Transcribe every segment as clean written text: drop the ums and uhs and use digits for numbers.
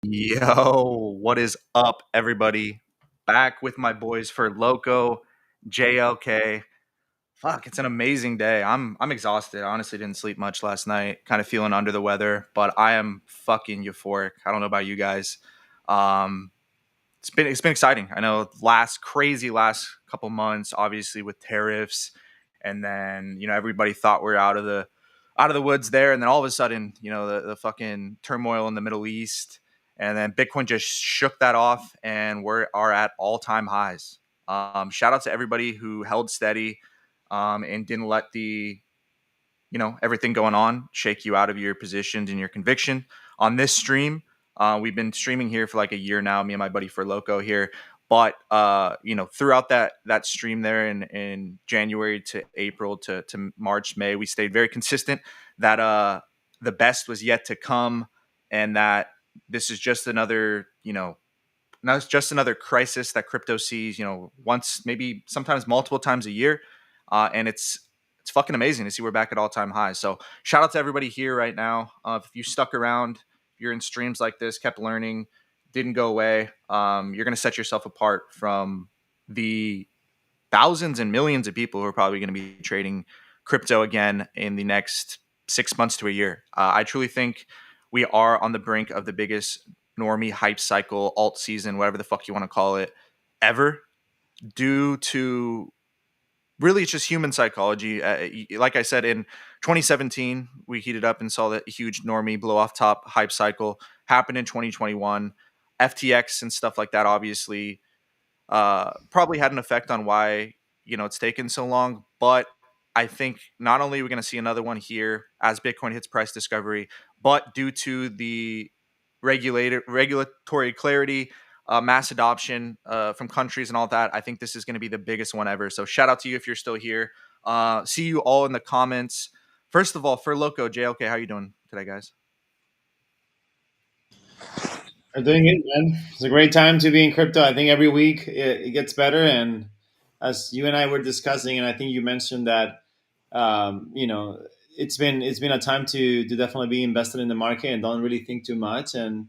Yo, what is up, everybody? Back with my boys for Loco, JLK. Fuck, it's an amazing day. I'm exhausted. I honestly didn't sleep much last night. Kind of feeling under the weather, but I am fucking euphoric. I don't know about you guys. Um, it's been exciting. I know last couple months, obviously with tariffs, and then everybody thought we are out of the woods there, and then all of a sudden the fucking turmoil in the Middle East, and then Bitcoin just shook that off, and are at all time highs. Shout out to everybody who held steady, and didn't let the everything going on shake you out of your positions and your conviction on this stream. We've been streaming here for like a year now, me and my buddy for Loco here. But throughout that stream there in January to April to March, May, we stayed very consistent that the best was yet to come, and that this is just another now it's just another crisis that crypto sees, once, maybe sometimes multiple times a year. And it's fucking amazing to see we're back at all time highs. So shout out to everybody here right now. If you stuck around, you're in streams like this, kept learning, didn't go away, you're going to set yourself apart from the thousands and millions of people who are probably going to be trading crypto again in the next 6 months to a year. I truly think we are on the brink of the biggest normie hype cycle, alt season, whatever the fuck you want to call it, ever, due to really it's just human psychology. Like I said, in 2017, we heated up and saw that huge normie blow off top hype cycle happen in 2021. FTX and stuff like that, obviously, probably had an effect on why it's taken so long. But I think not only are we going to see another one here as Bitcoin hits price discovery, but due to the regulatory clarity, mass adoption from countries and all that, I think this is going to be the biggest one ever. So shout out to you if you're still here. See you all in the comments. First of all, for Loco, JLK, how you doing today, guys? I'm doing it, man. It's a great time to be in crypto. I think every week it gets better. And as you and I were discussing, and I think you mentioned that, you know, it's been a time to definitely be invested in the market and don't really think too much. And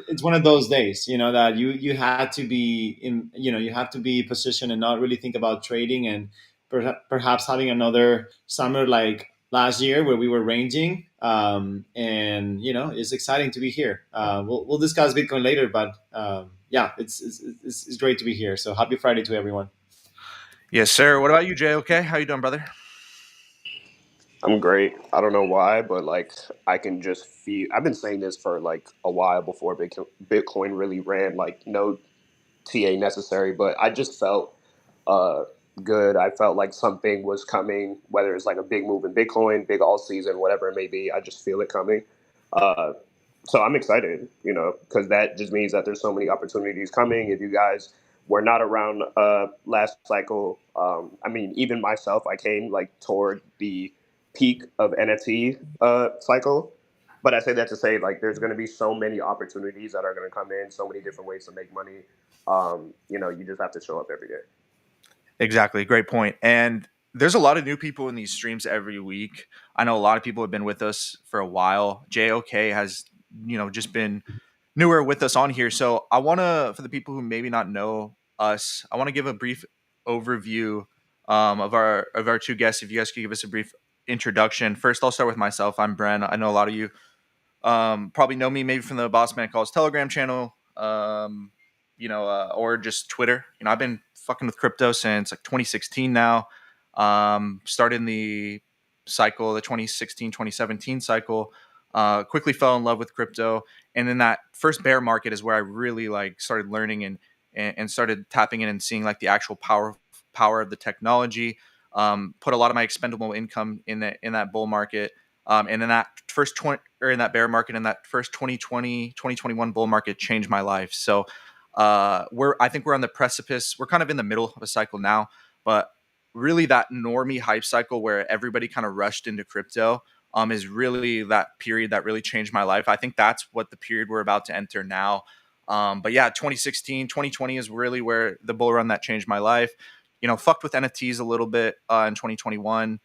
it's one of those days, that you had to be in, you have to be positioned and not really think about trading and perhaps having another summer like last year where we were ranging. And it's exciting to be here. We'll discuss Bitcoin later, but yeah, it's great to be here. So happy Friday to everyone. Yes, sir. What about you, JLK? How you doing, brother? I'm great. I don't know why, but like I can just feel. I've been saying this for like a while before Bitcoin really ran. Like no TA necessary, but I just felt uh, good. I felt like something was coming, whether it's like a big move in Bitcoin, big all season, whatever it may be. I just feel it coming. Uh, so I'm excited, because that just means that there's so many opportunities coming. If you guys were not around last cycle, I mean, even myself, I came like toward the peak of NFT cycle. But I say that to say, like, there's going to be so many opportunities that are going to come in, so many different ways to make money. You just have to show up every day. Exactly. Great point. And there's a lot of new people in these streams every week. I know a lot of people have been with us for a while. JOK has, just been newer with us on here. So I want to, for the people who maybe not know us, I want to give a brief overview of our two guests. If you guys could give us a brief introduction. First, I'll start with myself. I'm Bren. I know a lot of you probably know me maybe from the Boss Man Calls Telegram channel, or just Twitter. I've been fucking with crypto since like 2016 now. Started in the 2016, 2017 cycle. Quickly fell in love with crypto, and then that first bear market is where I really like started learning and started tapping in and seeing like the actual power of the technology. Put a lot of my expendable income in that bull market. And in that first 20 or in that bear market, in that first 2020, 2021 bull market changed my life. So I think we're on the precipice. We're kind of in the middle of a cycle now, but really that normie hype cycle where everybody kind of rushed into crypto is really that period that really changed my life. I think that's what the period we're about to enter now. But yeah, 2016, 2020 is really where the bull run that changed my life. Fucked with NFTs a little bit in 2021.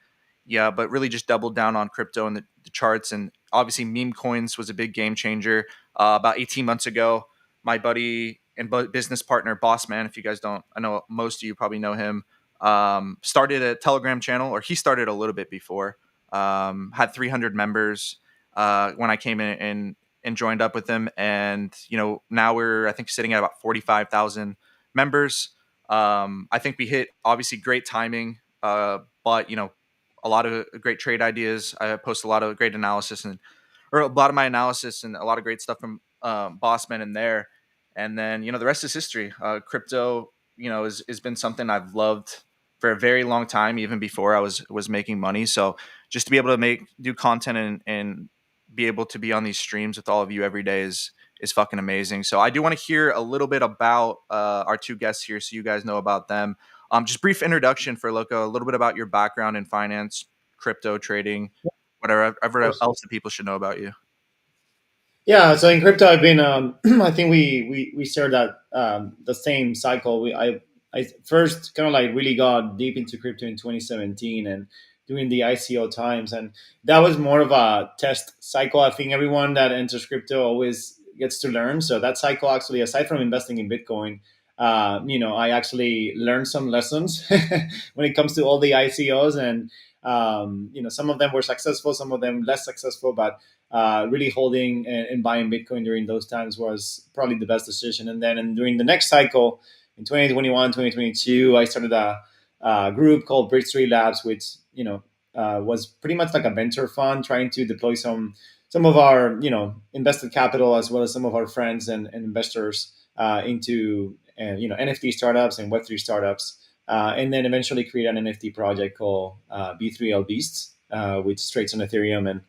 Yeah, but really just doubled down on crypto and the charts. And obviously, meme coins was a big game changer. About 18 months ago, my buddy and business partner, Boss Man, if you guys don't, I know most of you probably know him, started a Telegram channel, or he started a little bit before. Had 300 members when I came in and joined up with him. And, now we're, I think, sitting at about 45,000 members. I think we hit obviously great timing, but, a lot of great trade ideas. I post a lot of great analysis or a lot of my analysis and a lot of great stuff from Bossman in there. And then, the rest is history. Crypto, has been something I've loved for a very long time, even before I was making money. So just to be able to do content and be able to be on these streams with all of you every day is fucking amazing. So I do want to hear a little bit about our two guests here, so you guys know about them. Just brief introduction for Loco, a little bit about your background in finance, crypto trading, whatever else that people should know about you. Yeah, so in crypto, I've been. I think we shared that the same cycle. I first kind of like really got deep into crypto in 2017 and during the ICO times, and that was more of a test cycle. I think everyone that enters crypto always gets to learn. So that cycle actually, aside from investing in Bitcoin, I actually learned some lessons when it comes to all the ICOs, and some of them were successful, some of them less successful, but really holding and buying Bitcoin during those times was probably the best decision. And then during the next cycle in 2021, 2022, I started a group called Bridge 3 Labs, which, was pretty much like a venture fund trying to deploy some of our, invested capital as well as some of our friends and investors into, NFT startups and Web3 startups. And then eventually create an NFT project called B3L Beasts, which trades on Ethereum. And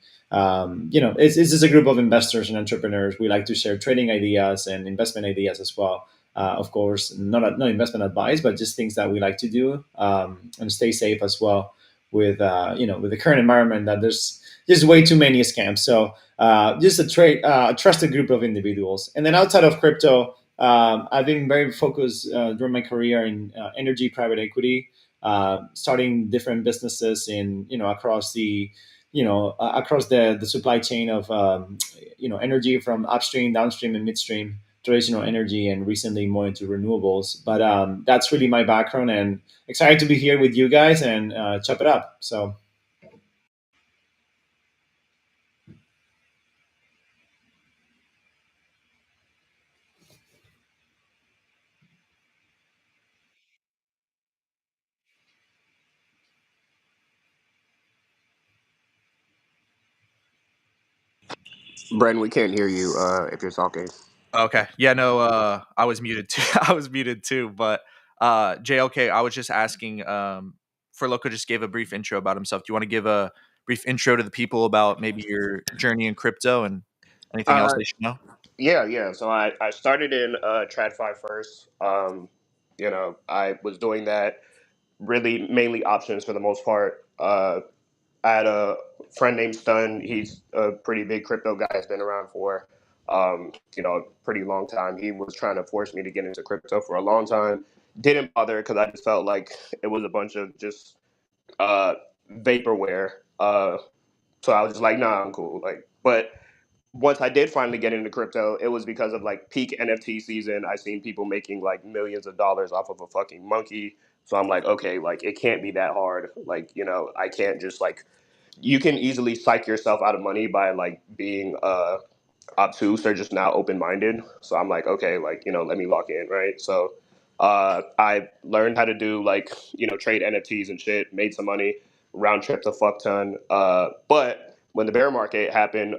it's just a group of investors and entrepreneurs. We like to share trading ideas and investment ideas as well. Of course, not investment advice, but just things that we like to do, and stay safe as well with with the current environment that there's just way too many scams. So just a trusted group of individuals. And then outside of crypto, I've been very focused during my career in energy, private equity, starting different businesses in across across the supply chain of energy from upstream, downstream, and midstream traditional energy, and recently more into renewables. But that's really my background, and excited to be here with you guys and chop it up. So Bren, we can't hear you if you're talking. Okay. Yeah, no, I was muted too. I was muted too. But JLK, I was just asking for Loco just gave a brief intro about himself. Do you want to give a brief intro to the people about maybe your journey in crypto and anything else Uh, they should know? yeah. So I started in TradFi first. I was doing that really mainly options for the most part. I had a friend named Stun. He's a pretty big crypto guy. Has been around for pretty long time. He was trying to force me to get into crypto for a long time. didn't bother because I just felt like it was a bunch of just uh, vaporware. So I was just like, nah, I'm cool. Like, but once I did finally get into crypto, it was because of like peak NFT season. I seen people making like millions of dollars off of a fucking monkey. So I'm like, okay, like it can't be that hard. Like, I can't just like you can easily psych yourself out of money by like being obtuse or just not open minded. So I'm like, okay, like, let me lock in, right? So I learned how to do like, trade NFTs and shit, made some money, round tripped a fuck ton. But when the bear market happened,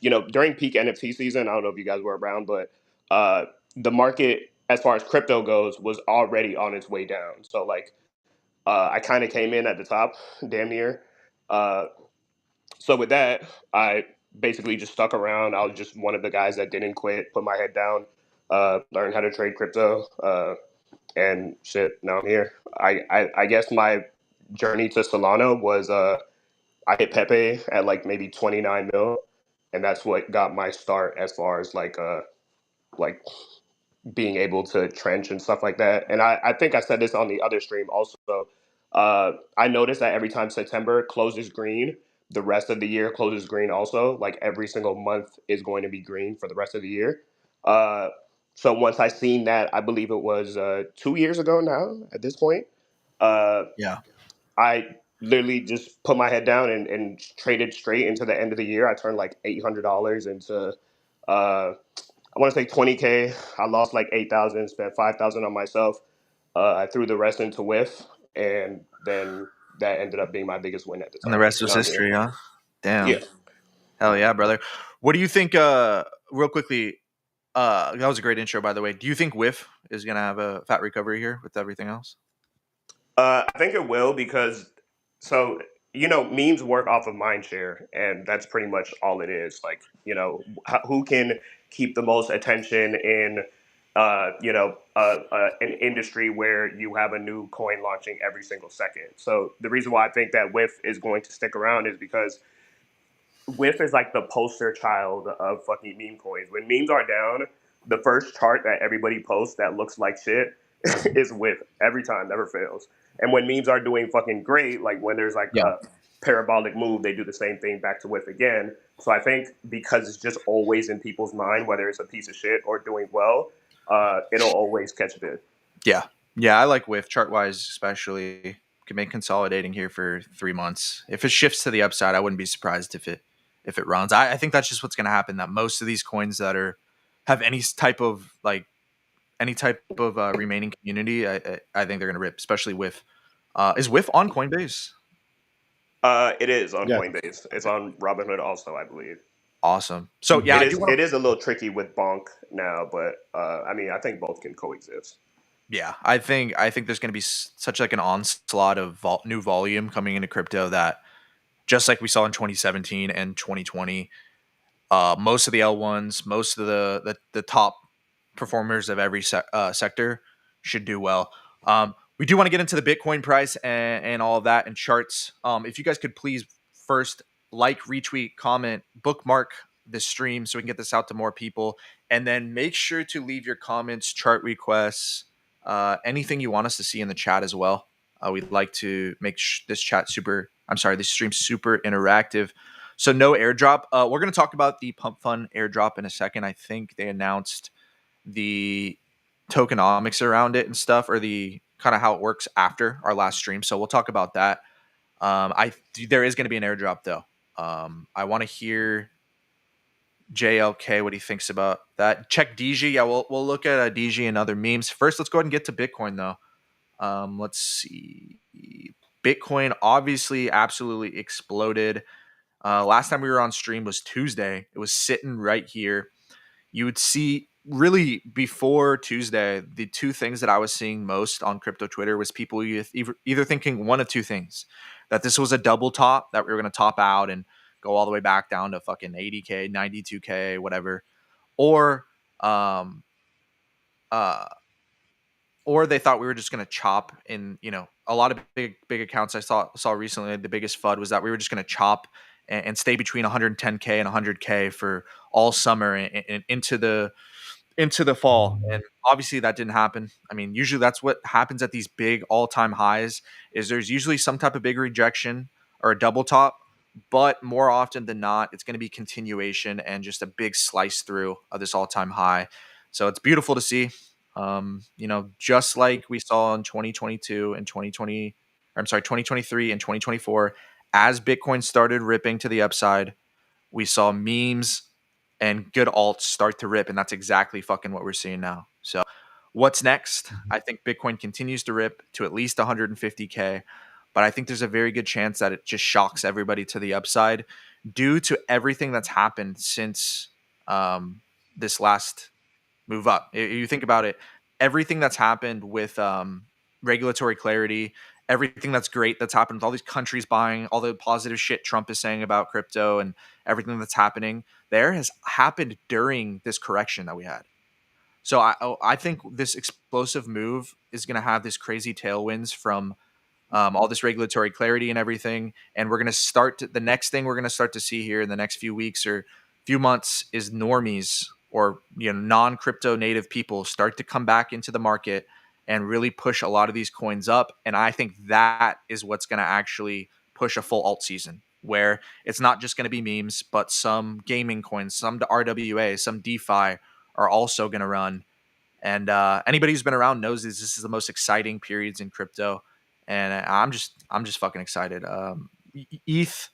during peak NFT season, I don't know if you guys were around, but the market, as far as crypto goes, was already on its way down. So like, I kind of came in at the top, damn near. Uh, so with that, I basically just stuck around. I was just one of the guys that didn't quit, put my head down, learned how to trade crypto, and shit. Now I'm here. I guess my journey to Solana was I hit Pepe at like maybe 29 mil, and that's what got my start as far as like being able to trench and stuff like that. And I think I said this on the other stream also. I noticed that every time September closes green, the rest of the year closes green also. Like every single month is going to be green for the rest of the year. Uh, so once I seen that, I believe it was 2 years ago now at this point, uh, Yeah. I literally just put my head down and traded straight into the end of the year. I turned like $800 into uh, I want to say 20K. I lost like 8,000, spent 5,000 on myself. I threw the rest into whiff, and then that ended up being my biggest win at the And the time. rest was Now I'm here. history, huh? Damn. Yeah. Hell yeah, brother. What do you think, real quickly, that was a great intro, by the way. Do you think Whiff is going to have a fat recovery here with everything else? I think it will because so memes work off of mind share, and that's pretty much all it is. Like who can keep the most attention in an industry where you have a new coin launching every single second. So the reason why I think that Whiff is going to stick around is because Whiff is like the poster child of fucking meme coins. When memes are down, the first chart that everybody posts that looks like shit is Whiff every time, never fails. And when memes are doing fucking great, like when there's like Yeah. a parabolic move, they do the same thing back to Whiff again. So I think because it's just always in people's mind, whether it's a piece of shit or doing well, it'll always catch a bid. Yeah. Yeah, I like Whiff, chart wise, especially. Can make consolidating here for 3 months. If it shifts to the upside, I wouldn't be surprised if it runs. I think that's just what's going to happen. That most of these coins that have any type of remaining community, I think they're going to rip, especially with. Is Whiff on Coinbase? It is on Yeah. Coinbase. It's on Robinhood also, I believe. Awesome. So yeah, Mhm. I do want It to. is a little tricky with Bonk now, but I mean, I think both can coexist. Yeah, I think there's going to be such like an onslaught of new volume coming into crypto that just like we saw in 2017 and 2020, most of the L1s, most of the top performers of every sector should do well. We do want to get into the Bitcoin price and all of that and charts. If you guys could please first like, retweet, comment, bookmark this stream so we can get this out to more people, and then make sure to leave your comments, chart requests, anything you want us to see in the chat as well. We'd like to make this this stream super interactive. So no airdrop. We're going to talk about the Pump Fund airdrop in a second. I think they announced the tokenomics around it and stuff, or the kind of how it works after our last stream. So we'll talk about that. There is going to be an airdrop though. I want to hear JLK what he thinks about that. Check DG. Yeah, we'll look at DG and other memes. First, let's go ahead and get to Bitcoin though. Let's see. Bitcoin obviously absolutely exploded. Last time we were on stream was Tuesday. It was sitting right here. You would see really before Tuesday, the two things that I was seeing most on crypto Twitter was people either thinking one of two things: that this was a double top, that we were going to top out and go all the way back down to fucking 80K, 92K, whatever, or um, uh, or they thought we were just going to chop in, a lot of big accounts I saw recently. The biggest FUD was that we were just going to chop and stay between 110K and 100K for all summer and into into the fall, and obviously that didn't happen. I mean, usually that's what happens at these big all-time highs is there's usually some type of big rejection or a double top, but more often than not, it's going to be continuation and just a big slice through of this all-time high. So it's beautiful to see. Just like we saw in 2022 and 2020, or I'm sorry, 2023 and 2024, as Bitcoin started ripping to the upside, we saw memes and good alts start to rip, and that's exactly fucking what we're seeing now. So, what's next? I think Bitcoin continues to rip to at least 150K, but I think there's a very good chance that it just shocks everybody to the upside due to everything that's happened since this last move up. If you think about it, everything that's happened with regulatory clarity, everything that's great that's happened with all these countries buying, all the positive shit Trump is saying about crypto and everything that's happening there has happened during this correction that we had. So I think this explosive move is going to have this crazy tailwinds from all this regulatory clarity and everything. And we're going to the next thing we're going to start to see here in the next few weeks or few months is normies or non crypto native people start to come back into the market and really push a lot of these coins up. And I think that is what's going to actually push a full alt season where it's not just going to be memes, but some gaming coins, some RWA, some DeFi are also going to run. And anybody who's been around knows this is the most exciting periods in crypto, and I'm just fucking excited. ETH,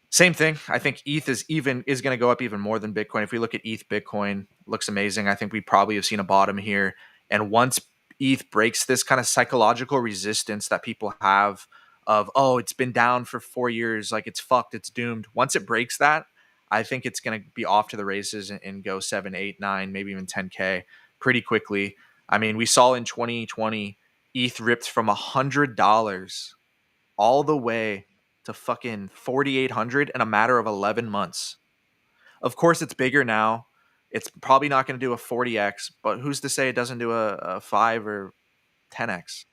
same thing. I think ETH is going to go up even more than Bitcoin. If we look at ETH, Bitcoin looks amazing. I think we probably have seen a bottom here, and once ETH breaks this kind of psychological resistance that people have of it's been down for 4 years, like it's fucked, it's doomed. Once it breaks that, I think it's going to be off to the races and go 7, 8, 9, maybe even 10K pretty quickly. I mean, we saw in 2020 ETH ripped from $100 all the way to fucking 4,800 in a matter of 11 months. Of course, it's bigger now. It's probably not going to do a 40x, but who's to say it doesn't do a 5 or 10x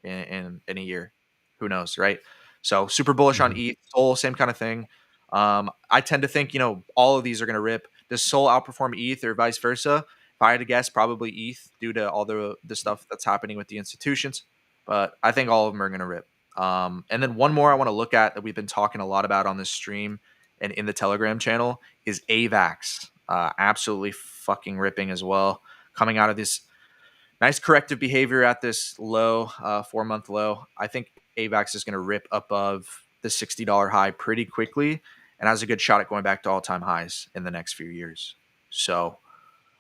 in a year? Who knows, right? So super bullish on ETH, Sol, same kind of thing. I tend to think, all of these are going to rip. Does Sol outperform ETH or vice versa? If I had to guess, probably ETH due to all the stuff that's happening with the institutions. But I think all of them are going to rip. And then one more I want to look at that we've been talking a lot about on this stream and in the Telegram channel is AVAX. Absolutely fucking ripping as well. Coming out of this nice corrective behavior at this low, 4-month low. I think AVAX is going to rip above the $60 high pretty quickly and has a good shot at going back to all-time highs in the next few years. So,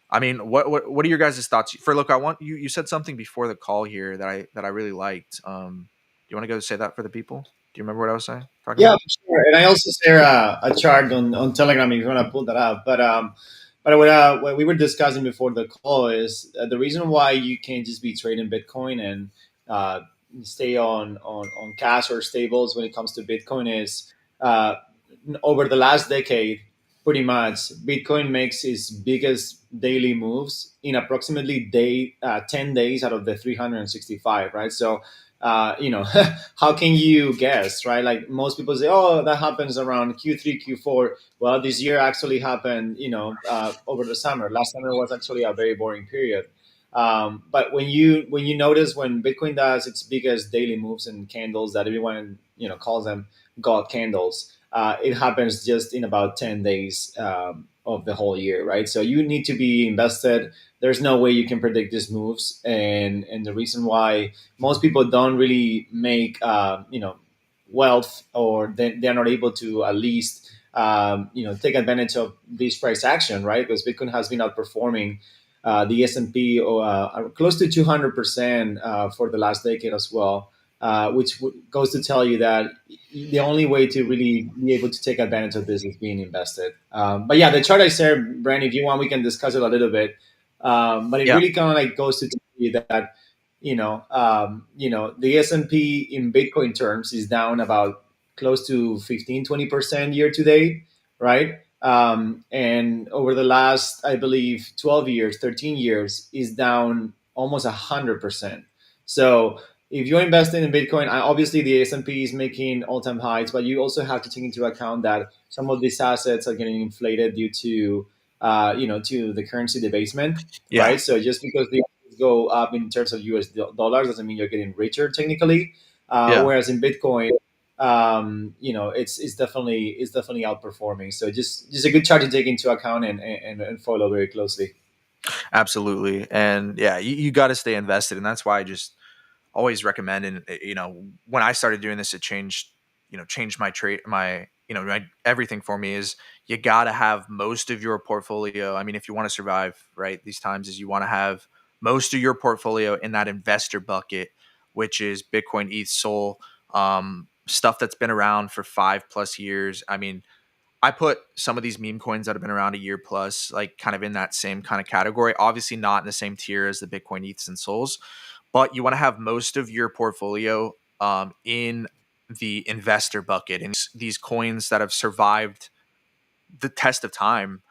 I mean, what are your guys' thoughts? Look, I want you said something before the call here that I really liked. Do you want to go say that for the people? Do you remember what I was saying? Talking Yeah, about? for sure. And I also share a chart on Telegram if you want to pull that up. But what we were discussing before the call is the reason why you can't just be trading Bitcoin and uh, stay on cash or stables when it comes to Bitcoin is over the last decade, pretty much Bitcoin makes its biggest daily moves in approximately 10 days out of the 365, right? So how can you guess, right? Like most people say, oh, that happens around Q3, Q4. Well, this year actually happened, over the summer. Last summer was actually a very boring period. But when you notice when Bitcoin does its biggest daily moves and candles that everyone calls them God candles, it happens just in about 10 days of the whole year, right? So you need to be invested. There's no way you can predict these moves, and the reason why most people don't really make wealth, or they're not able to at least take advantage of this price action, right? Because Bitcoin has been outperforming the S&P close to 200% for the last decade as well, which goes to tell you that the only way to really be able to take advantage of this is being invested. But yeah, the chart I shared, Brand, if you want, we can discuss it a little bit. But it Yeah. really kind of like goes to tell you that the S&P in Bitcoin terms is down about close to 15-20% year to date, right? And over the last, I believe, 12 years, 13 years, is down almost 100%. So if you're investing in Bitcoin, obviously the S&P is making all-time highs, but you also have to take into account that some of these assets are getting inflated due to to the currency debasement, Yeah. right? So just because the go up in terms of US dollars doesn't mean you're getting richer technically. Yeah. Whereas in Bitcoin, it's definitely outperforming. So just a good chart to take into account and follow very closely. Absolutely. And yeah, you got to stay invested. And that's why I just always recommend. And, when I started doing this, it changed my trade, everything for me is you got to have most of your portfolio. I mean, if you want to survive, right, these times is you want to have most of your portfolio in that investor bucket, which is Bitcoin, ETH, Sol, stuff that's been around for 5+ years. I mean, I put some of these meme coins that have been around a year plus, like kind of in that same kind of category. Obviously, not in the same tier as the Bitcoin ETHs and Souls, but you want to have most of your portfolio in the investor bucket and these coins that have survived the test of time,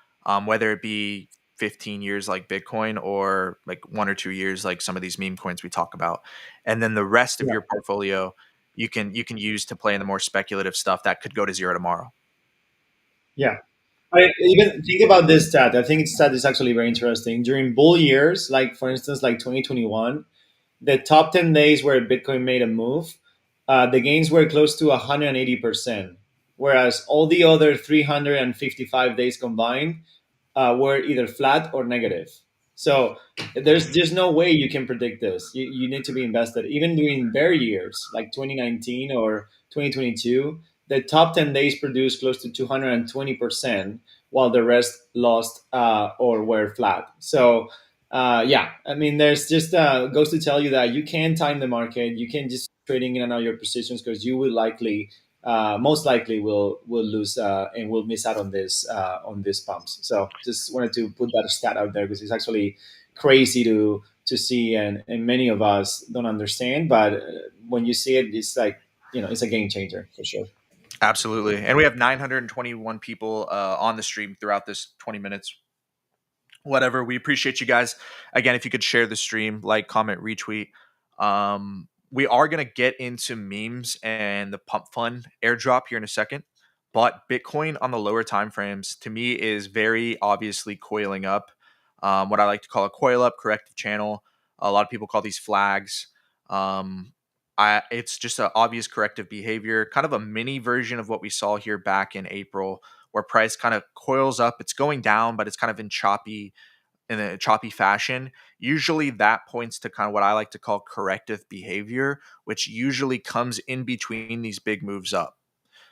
whether it be 15 years like Bitcoin or like 1 or 2 years like some of these meme coins we talk about, and then the rest of Yeah. your portfolio you can use to play in the more speculative stuff that could go to zero tomorrow. Yeah. I even think about this stat. I think it's stat is actually very interesting. During bull years, like for instance, like 2021, the top 10 days where Bitcoin made a move, the gains were close to 180%, whereas all the other 355 days combined were either flat or negative. So there's just no way you can predict this. You need to be invested. Even during bear years like 2019 or 2022, the top 10 days produced close to 220%, while the rest lost or were flat. So yeah, I mean, there's just goes to tell you that you can time the market. You can just trading in and out of your positions because you will likely, most likely, will lose and will miss out on these pumps. So just wanted to put that stat out there because it's actually crazy to see, and many of us don't understand. But when you see it, it's like it's a game changer for sure. Absolutely. And we have 921 people on the stream throughout this 20 minutes. Whatever. We appreciate you guys. Again, if you could share the stream, like, comment, retweet. We are going to get into memes and the pump fund airdrop here in a second. But Bitcoin on the lower time frames to me is very obviously coiling up. What I like to call a coil up corrective channel. A lot of people call these flags. It's just an obvious corrective behavior, kind of a mini version of what we saw here back in April, where price kind of coils up. It's going down, but it's kind of in a choppy fashion. Usually that points to kind of what I like to call corrective behavior, which usually comes in between these big moves up.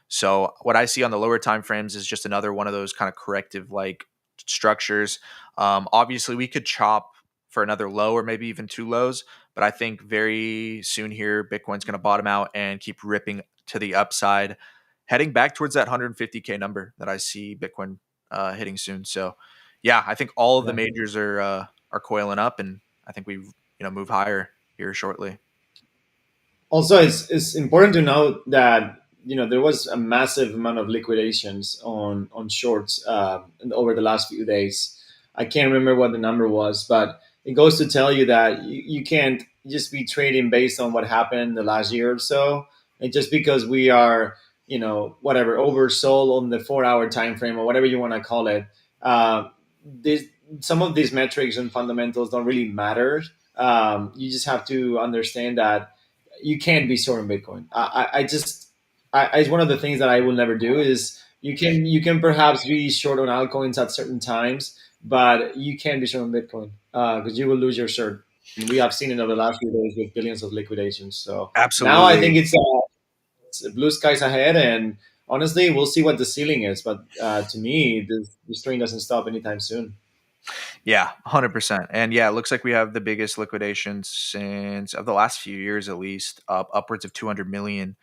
So what I see on the lower time frames is just another one of those kind of corrective like structures. Obviously, we could chop for another low or maybe even two lows, but I think very soon here Bitcoin's going to bottom out and keep ripping to the upside, heading back towards that 150K number that I see Bitcoin hitting soon. So yeah, I think all of the Yeah. majors are coiling up, and I think we move higher here shortly. Also, it's important to note that there was a massive amount of liquidations on shorts over the last few days. I can't remember what the number was, but it goes to tell you that you can't just be trading based on what happened the last year or so, and just because we are whatever oversold on the 4 hour time frame or whatever you want to call it. This Some of these metrics and fundamentals don't really matter. You just have to understand that you can't be short on Bitcoin. It's one of the things that I will never do. Is you can perhaps be short on altcoins at certain times, but you can't be short on Bitcoin because you will lose your shirt. And we have seen it over the last few days with billions of liquidations. So now I think Absolutely. it's blue skies ahead, and honestly, we'll see what the ceiling is. But to me, this train doesn't stop anytime soon. Yeah, 100%. And yeah, it looks like we have the biggest liquidation since of the last few years, at least, upwards of 200 million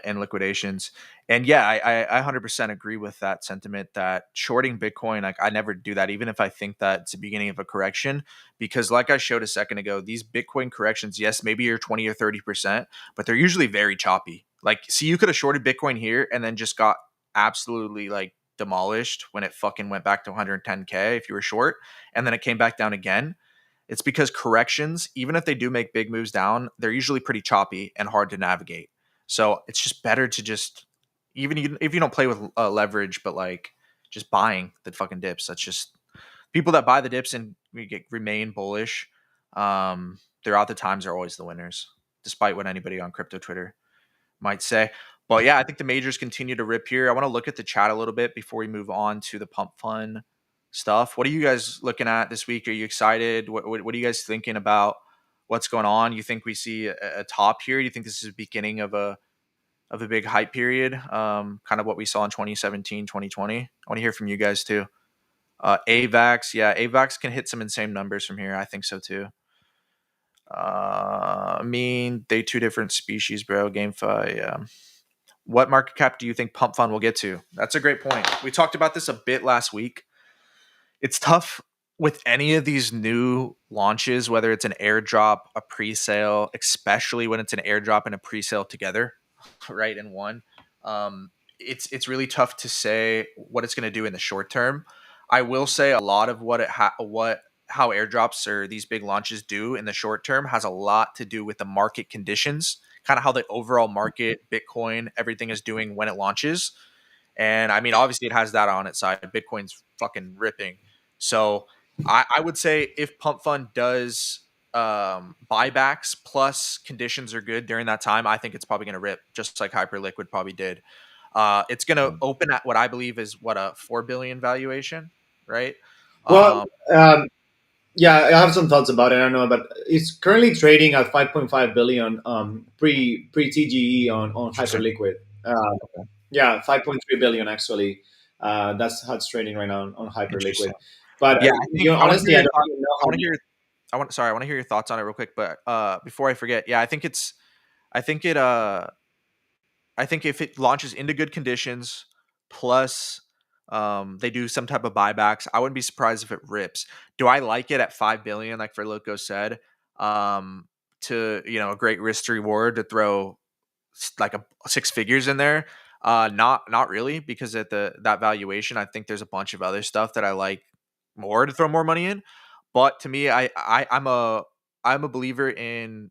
in liquidations. And yeah, I 100% agree with that sentiment that shorting Bitcoin, like I never do that, even if I think that it's the beginning of a correction, because like I showed a second ago, these Bitcoin corrections, yes, maybe you're 20 or 30%, but they're usually very choppy. Like, see, you could have shorted Bitcoin here and then just got absolutely like demolished when it fucking went back to 110K if you were short, and then it came back down again. It's because corrections, even if they do make big moves down, they're usually pretty choppy and hard to navigate. So it's just better to just, even if you don't play with leverage, but like just buying the fucking dips. That's just people that buy the dips and remain bullish throughout the times are always the winners, despite what anybody on crypto Twitter might say. But yeah, I think the majors continue to rip here. I want to look at the chat a little bit before we move on to the pump fun stuff. What are you guys looking at this week? Are you excited? What are you guys thinking about what's going on? You think we see a top here? Do you think this is the beginning of a big hype period? Kind of what we saw in 2017, 2020. I want to hear from you guys too. AVAX, yeah, AVAX can hit some insane numbers from here. I think so too. I mean, they two different species, bro. GameFi, yeah. What market cap do you think Pump Fund will get to? That's a great point. We talked about this a bit last week. It's tough with any of these new launches, whether it's an airdrop, a pre-sale, especially when it's an airdrop and a pre-sale together, right, in one. It's really tough to say what it's going to do in the short term. I will say a lot of how airdrops or these big launches do in the short term has a lot to do with the market conditions, kind of how the overall market, Bitcoin, everything is doing when it launches. And I mean, obviously, it has that on its side. Bitcoin's fucking ripping. So I would say if Pump Fund does buybacks plus conditions are good during that time, I think it's probably going to rip, just like Hyperliquid probably did. It's going to open at what I believe is a 4 billion valuation, right? Well, yeah, I have some thoughts about it. I don't know, but it's currently trading at 5.5 billion pre TGE on Interesting. Hyperliquid. Yeah, 5.3 billion actually. That's how it's trading right now on Hyperliquid. Interesting. But Yeah, I think I want to honestly, hear I your don't thoughts. even know I how. want to hear. I want to hear your thoughts on it real quick. But before I forget, yeah, I think it's. I think it. I think if it launches into good conditions, plus they do some type of buybacks, I wouldn't be surprised if it rips. Do I like it at 5 billion, like Loco said? To a great risk to reward to throw like a six figures in there. Not really, because at that valuation, I think there's a bunch of other stuff that I like more to throw more money in. But to me, I'm a believer in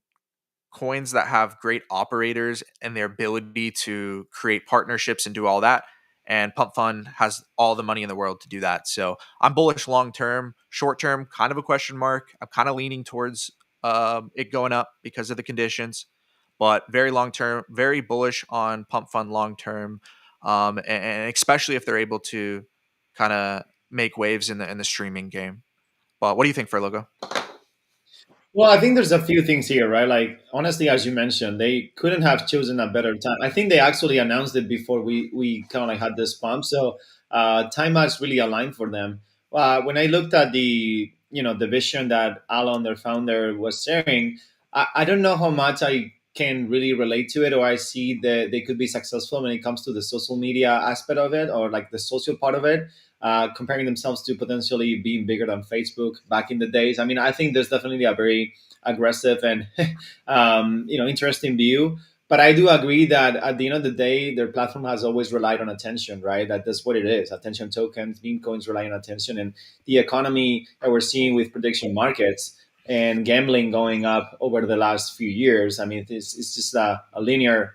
coins that have great operators and their ability to create partnerships and do all that. And Pump Fund has all the money in the world to do that. So I'm bullish long term. Short term, kind of a question mark. I'm kind of leaning towards it going up because of the conditions, but very long term, very bullish on Pump Fund long term, and especially if they're able to kind of make waves in the streaming game. But what do you think, for logo? Well, I think there's a few things here, right? Like honestly, as you mentioned, they couldn't have chosen a better time. I think they actually announced it before we kind of like had this pump, so time has really aligned for them. When I looked at the vision that Alan, their founder, was sharing, I don't know how much I can really relate to it, or I see that they could be successful when it comes to the social media aspect of it, or like the social part of it, comparing themselves to potentially being bigger than Facebook back in the days. I mean, I think there's definitely a very aggressive and interesting view. But I do agree that at the end of the day, their platform has always relied on attention, right? That's what it is. Attention tokens, meme coins rely on attention, and the economy that we're seeing with prediction markets and gambling going up over the last few years. I mean, it's just a linear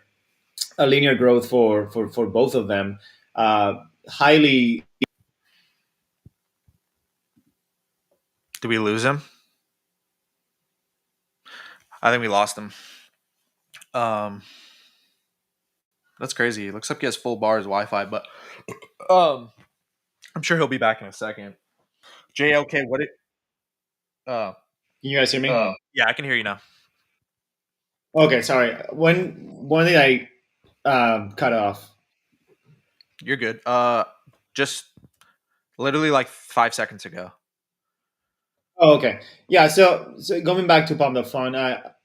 growth for both of them. Highly. Did we lose him? I think we lost him. That's crazy. It looks like he has full bars Wi-Fi, but I'm sure he'll be back in a second. JLK, what it? Uh, Can you guys hear me? yeah, I can hear you now. Okay, sorry. When did I cut off? You're good. Just literally like 5 seconds ago. Oh, okay. Yeah. So going back to Pump the Fun,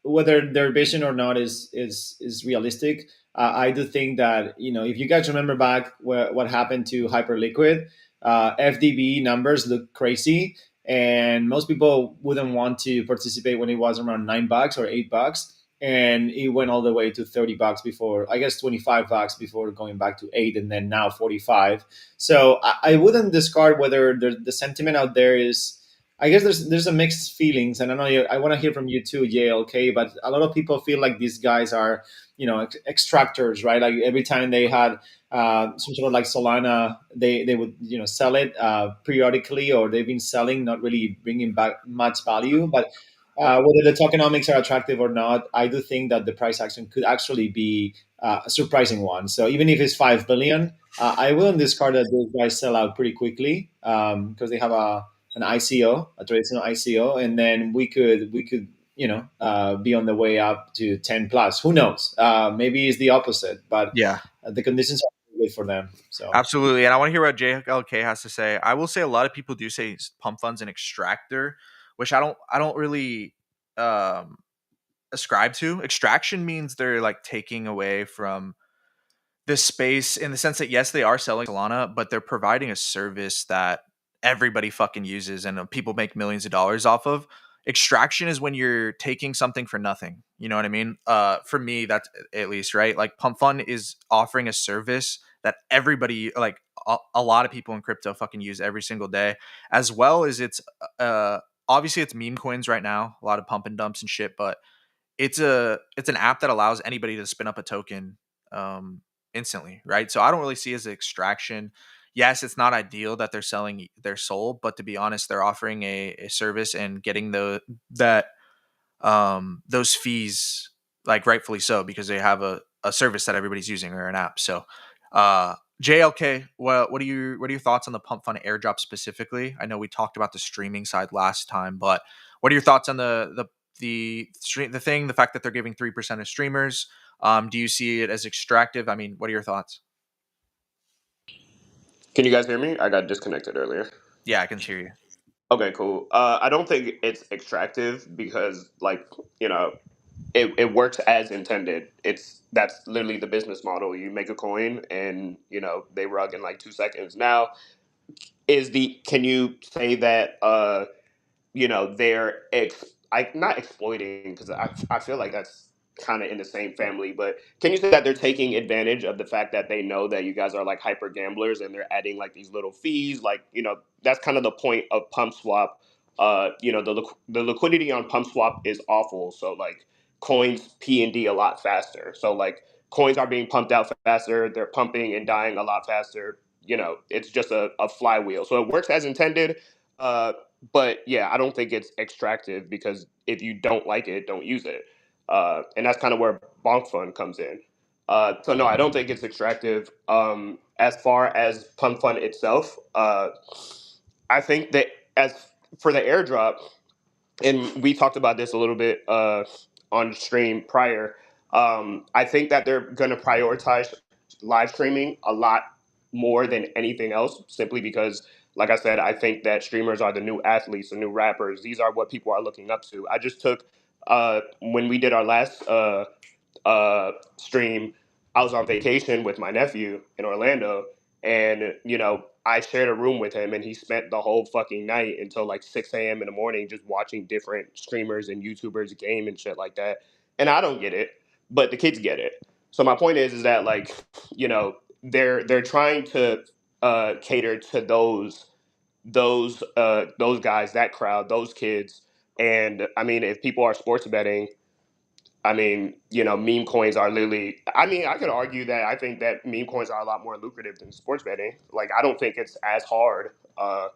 whether their vision or not is realistic, I do think that if you guys remember back what happened to Hyperliquid, FDB numbers look crazy, and most people wouldn't want to participate when it was around $9 or $8, and it went all the way to $30 before, I guess $25 before going back to 8, and then now 45. So I wouldn't discard whether the sentiment out there is I guess there's a mixed feelings, and I know I want to hear from you too, JLK. But a lot of people feel like these guys are, extractors, right? Like every time they had some sort of like Solana, they would sell it periodically, or they've been selling, not really bringing back much value. But whether the tokenomics are attractive or not, I do think that the price action could actually be a surprising one. So even if it's 5 billion, I wouldn't discard that those guys sell out pretty quickly because they have an ICO, a traditional ICO, and then we could be on the way up to 10 plus. Who knows? Maybe it's the opposite, but Yeah, the conditions are good for them. So absolutely. And I want to hear what JLK has to say. I will say a lot of people do say pump funds an extractor, which I don't really um ascribe to. Extraction means they're like taking away from this space in the sense that yes, they are selling Solana, but they're providing a service that everybody fucking uses and people make millions of dollars off of. Extraction is when you're taking something for nothing. You know what I mean? For me, that's at least right. Like Pump Fund is offering a service that everybody, like a lot of people in crypto, fucking use every single day, as well as uh, obviously it's meme coins right now, a lot of pump and dumps and shit, but it's an app that allows anybody to spin up a token instantly, right? So I don't really see it as an extraction. Yes, it's not ideal that they're selling their soul, but to be honest, they're offering a service and getting those fees, like rightfully so, because they have a service that everybody's using or an app. So uh JLK, what are your thoughts on the Pump Fund airdrop specifically? I know we talked about the streaming side last time, but what are your thoughts on the fact that they're giving 3% of streamers? Do you see it as extractive? I mean, what are your thoughts? Can you guys hear me? I got disconnected earlier. Yeah, I can hear you. Okay, cool. I don't think it's extractive because, like, you know, it works as intended. That's literally the business model. You make a coin, and they rug in like 2 seconds. Now, can you say that they're not exploiting, because I feel like that's kind of in the same family, but can you say that they're taking advantage of the fact that they know that you guys are like hyper gamblers and they're adding like these little fees, like that's kind of the point of pump swap. The liquidity on pump swap is awful, so like coins P&D a lot faster, so like coins are being pumped out faster, they're pumping and dying a lot faster. It's just a flywheel, so it works as intended. uh, but yeah, I don't think it's extractive, because if you don't like it, don't use it. And that's kind of where Bonk Fund comes in. So no, I don't think it's extractive. As far as Pump Fund itself, I think that as for the airdrop, and we talked about this a little bit on stream prior. I think that they're going to prioritize live streaming a lot more than anything else, simply because, like I said, I think that streamers are the new athletes, the new rappers. These are what people are looking up to. I just took when we did our last stream, I was on vacation with my nephew in Orlando, and I shared a room with him, and he spent the whole fucking night until like 6 a.m. in the morning just watching different streamers and YouTubers game and shit like that. And I don't get it, but the kids get it. So my point is that, like, they're trying to cater to those guys, that crowd, those kids. And I mean, if people are sports betting, I mean, meme coins are literally. I mean, I could argue that I think that meme coins are a lot more lucrative than sports betting. Like, I don't think it's as hard. But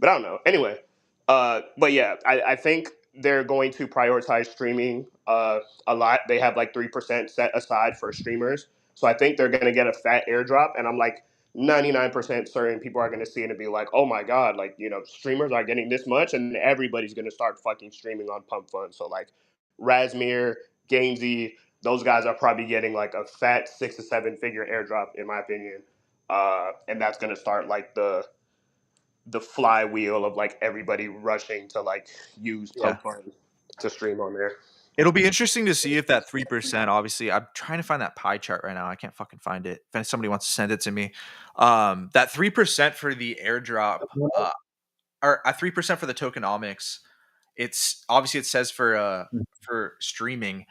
I don't know. Anyway, but yeah, I think they're going to prioritize streaming a lot. They have like 3% set aside for streamers, so I think they're going to get a fat airdrop. And I'm like 99% certain people are going to see it and be like, "Oh my god!" Like, streamers are getting this much, and everybody's going to start fucking streaming on Pump Fund. So like, Razmir, Gainsey, those guys are probably getting like a fat 6 to 7 figure airdrop, in my opinion. And that's going to start like the flywheel of like everybody rushing to like use Yeah. Pump Fund to stream on there. It'll be interesting to see if that 3%, obviously, I'm trying to find that pie chart right now. I can't fucking find it. If somebody wants to send it to me. That 3% for the airdrop, uh, or 3% for the tokenomics, it's obviously it says for streaming.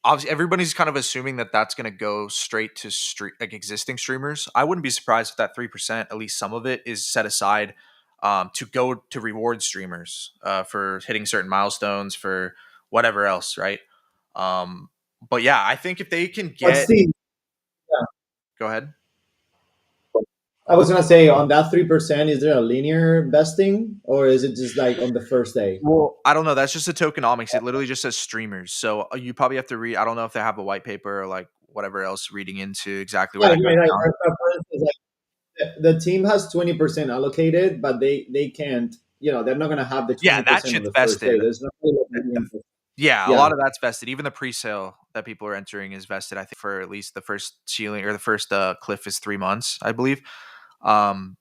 Obviously, everybody's kind of assuming that that's going to go straight to like existing streamers. I wouldn't be surprised if that 3%, at least some of it, is set aside to go to reward streamers for hitting certain milestones for whatever else, right? But yeah, I think if they can What's get, the? go ahead. I was gonna say on that 3%, is there a linear vesting or is it just like on the first day? Well, I don't know. That's just a tokenomics. It literally just says streamers. So you probably have to read. I don't know if they have a white paper or like whatever else reading into exactly where Right, that goes right, right. down. For instance, like the team has 20% allocated, but they can't. They're not gonna have the Yeah, twenty that percent on shit's the first day. vested. There's no way that you can- Yeah, a lot Yeah, of that's vested. Even the pre-sale that people are entering is vested. I think for at least the first ceiling or the first cliff is 3 months, I believe. Um,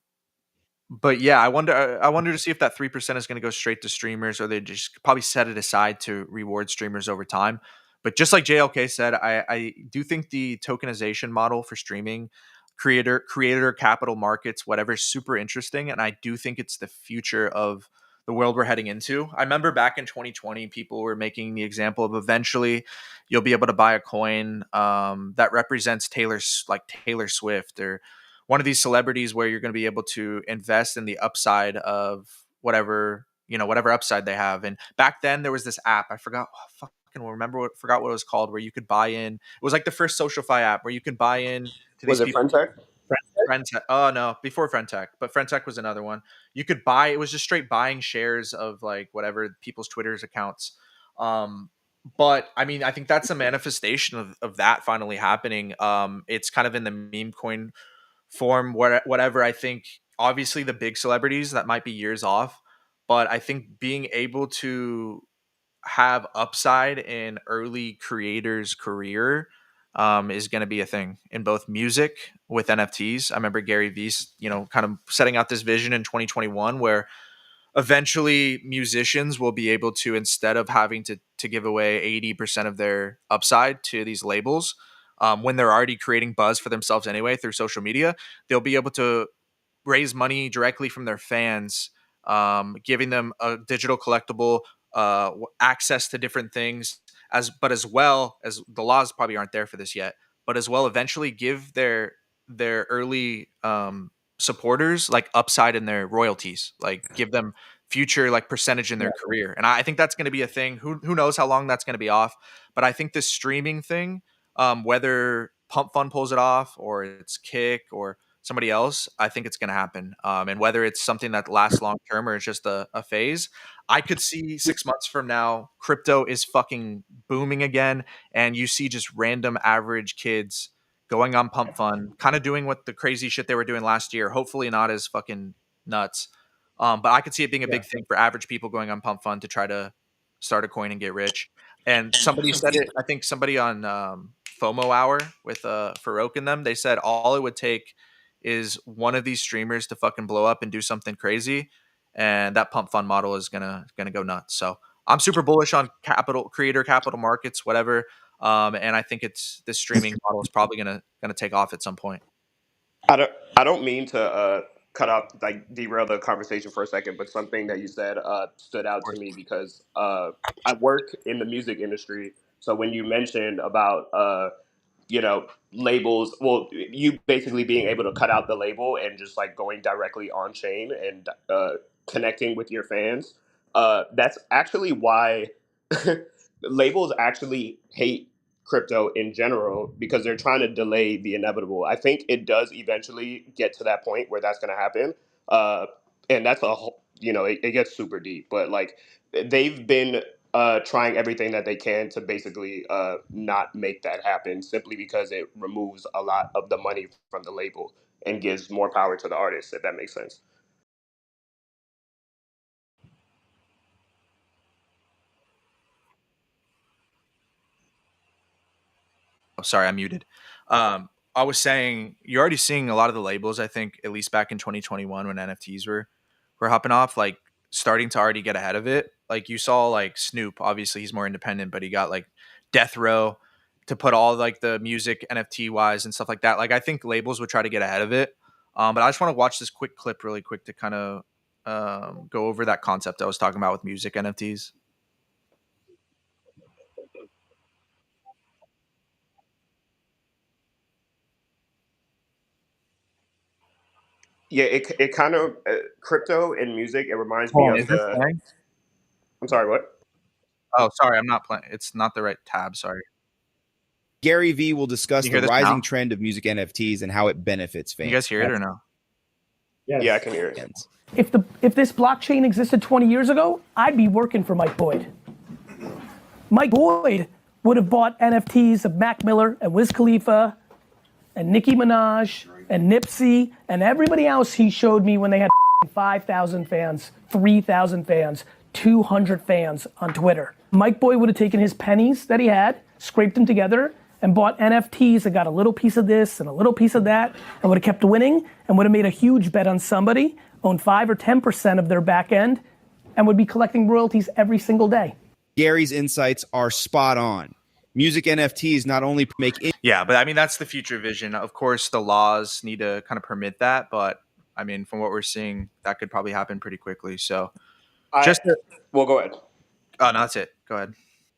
but yeah, I wonder to see if that 3% is going to go straight to streamers, or they just probably set it aside to reward streamers over time. But just like JLK said, I do think the tokenization model for streaming, creator capital markets, whatever, is super interesting, and I do think it's the future of the world we're heading into. I remember back in 2020, people were making the example of eventually you'll be able to buy a coin that represents like Taylor Swift or one of these celebrities where you're going to be able to invest in the upside of whatever upside they have. And back then there was this app, I forgot, forgot what it was called, where you could buy in. It was like the first SocialFi app where you could buy in to Was these it people. Friendtech? Friendtech. Oh no, before Friendtech, but Friendtech was another one. You could buy. It was just straight buying shares of like whatever people's Twitter's accounts. Um, but I mean, I think that's a manifestation of that finally happening. It's kind of in the meme coin form, whatever. I think obviously the big celebrities that might be years off, but I think being able to have upside in early creators' career is going to be a thing in both music with NFTs. I remember Gary Vee, kind of setting out this vision in 2021 where eventually musicians will be able to, instead of having to give away 80% of their upside to these labels, when they're already creating buzz for themselves anyway through social media, they'll be able to raise money directly from their fans, giving them a digital collectible, access to different things, as well as the laws probably aren't there for this yet, but as well eventually give their early supporters like upside in their royalties, like give them future like percentage in their career. And I think that's going to be a thing. Who knows how long that's going to be off, but I think this streaming thing, whether Pump Fund pulls it off or it's Kick or somebody else, I think it's going to happen. And whether it's something that lasts long term or it's just a phase, I could see 6 months from now, crypto is fucking booming again. And you see just random average kids going on Pump Fund, kind of doing what the crazy shit they were doing last year. Hopefully not as fucking nuts. But I could see it being a yeah. big thing for average people going on Pump Fund to try to start a coin and get rich. And somebody said it, I think somebody on FOMO Hour with Farouk and them, they said all it would take is one of these streamers to fucking blow up and do something crazy, and that pump fund model is gonna go nuts. So I'm super bullish on creator capital markets, whatever. And I think it's this streaming model is probably gonna take off at some point. I don't mean to cut off, like derail the conversation for a second, but something that you said stood Of out to course. me because I work in the music industry. So when you mentioned about labels, well, you basically being able to cut out the label and just like going directly on chain and connecting with your fans, that's actually why labels actually hate crypto in general, because they're trying to delay the inevitable. I think it does eventually get to that point where that's going to happen. uh, and that's a whole, it gets super deep, but like they've been trying everything that they can to basically not make that happen, simply because it removes a lot of the money from the label and gives more power to the artist, if that makes sense. Oh, sorry, I'm muted. I was saying you're already seeing a lot of the labels. I think at least back in 2021 when NFTs were hopping off, like starting to already get ahead of it. Like you saw, like Snoop. Obviously, he's more independent, but he got like Death Row to put all like the music NFT wise and stuff like that. Like I think labels would try to get ahead of it. But I just want to watch this quick clip really quick to kind of go over that concept I was talking about with music NFTs. Yeah, it kind of crypto and music. It reminds me Hold on, of is this the. playing? I'm sorry, what? Oh, sorry, I'm not playing. It's not the right tab. Sorry. Gary Vee will discuss Can you the hear this rising now? trend of music NFTs and how it benefits Can fans. you guys hear it or no? Yes. Yeah, I can hear it. If this blockchain existed 20 years ago, I'd be working for Mike Boyd. Mike Boyd would have bought NFTs of Mac Miller and Wiz Khalifa and Nicki Minaj and Nipsey and everybody else he showed me when they had 5,000 fans, 3,000 fans, 200 fans on Twitter. Mike Boyd would have taken his pennies that he had, scraped them together, and bought NFTs that got a little piece of this and a little piece of that, and would have kept winning, and would have made a huge bet on somebody, owned 5 or 10% of their back end, and would be collecting royalties every single day. Gary's insights are spot on. Music NFTs not only make Yeah, but I mean that's the future vision. Of course, the laws need to kind of permit that, but I mean, from what we're seeing, that could probably happen pretty quickly. So, Well, go ahead. oh, no, that's it. Go ahead.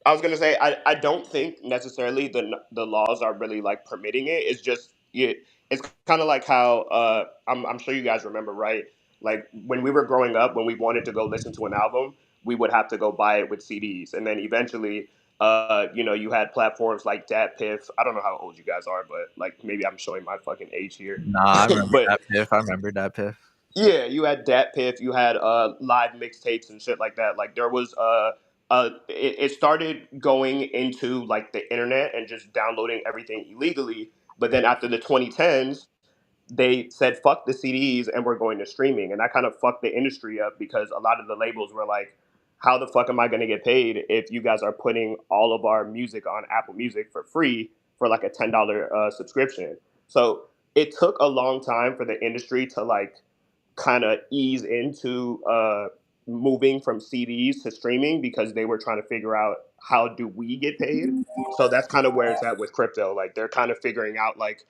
I was gonna say I don't think necessarily the laws are really like permitting it. It's just it's kind of like how I'm sure you guys remember, right? Like when we were growing up, when we wanted to go listen to an album, we would have to go buy it with CDs, and then eventually, you had platforms like Dat Piff. I don't know how old you guys are, but like maybe I'm showing my fucking age here. Nah, I remember But that piff. I remember that piff. yeah, you had Dat Piff, you had live mixtapes and shit like that. Like there was it started going into like the internet and just downloading everything illegally. But then after the 2010s, they said fuck the CDs and we're going to streaming, and that kind of fucked the industry up because a lot of the labels were like, "How the fuck am I going to get paid if you guys are putting all of our music on Apple Music for free for like a $10 subscription?" So it took a long time for the industry to like kind of ease into moving from CDs to streaming because they were trying to figure out how do we get paid. So that's kind of where it's at with crypto. Like they're kind of figuring out like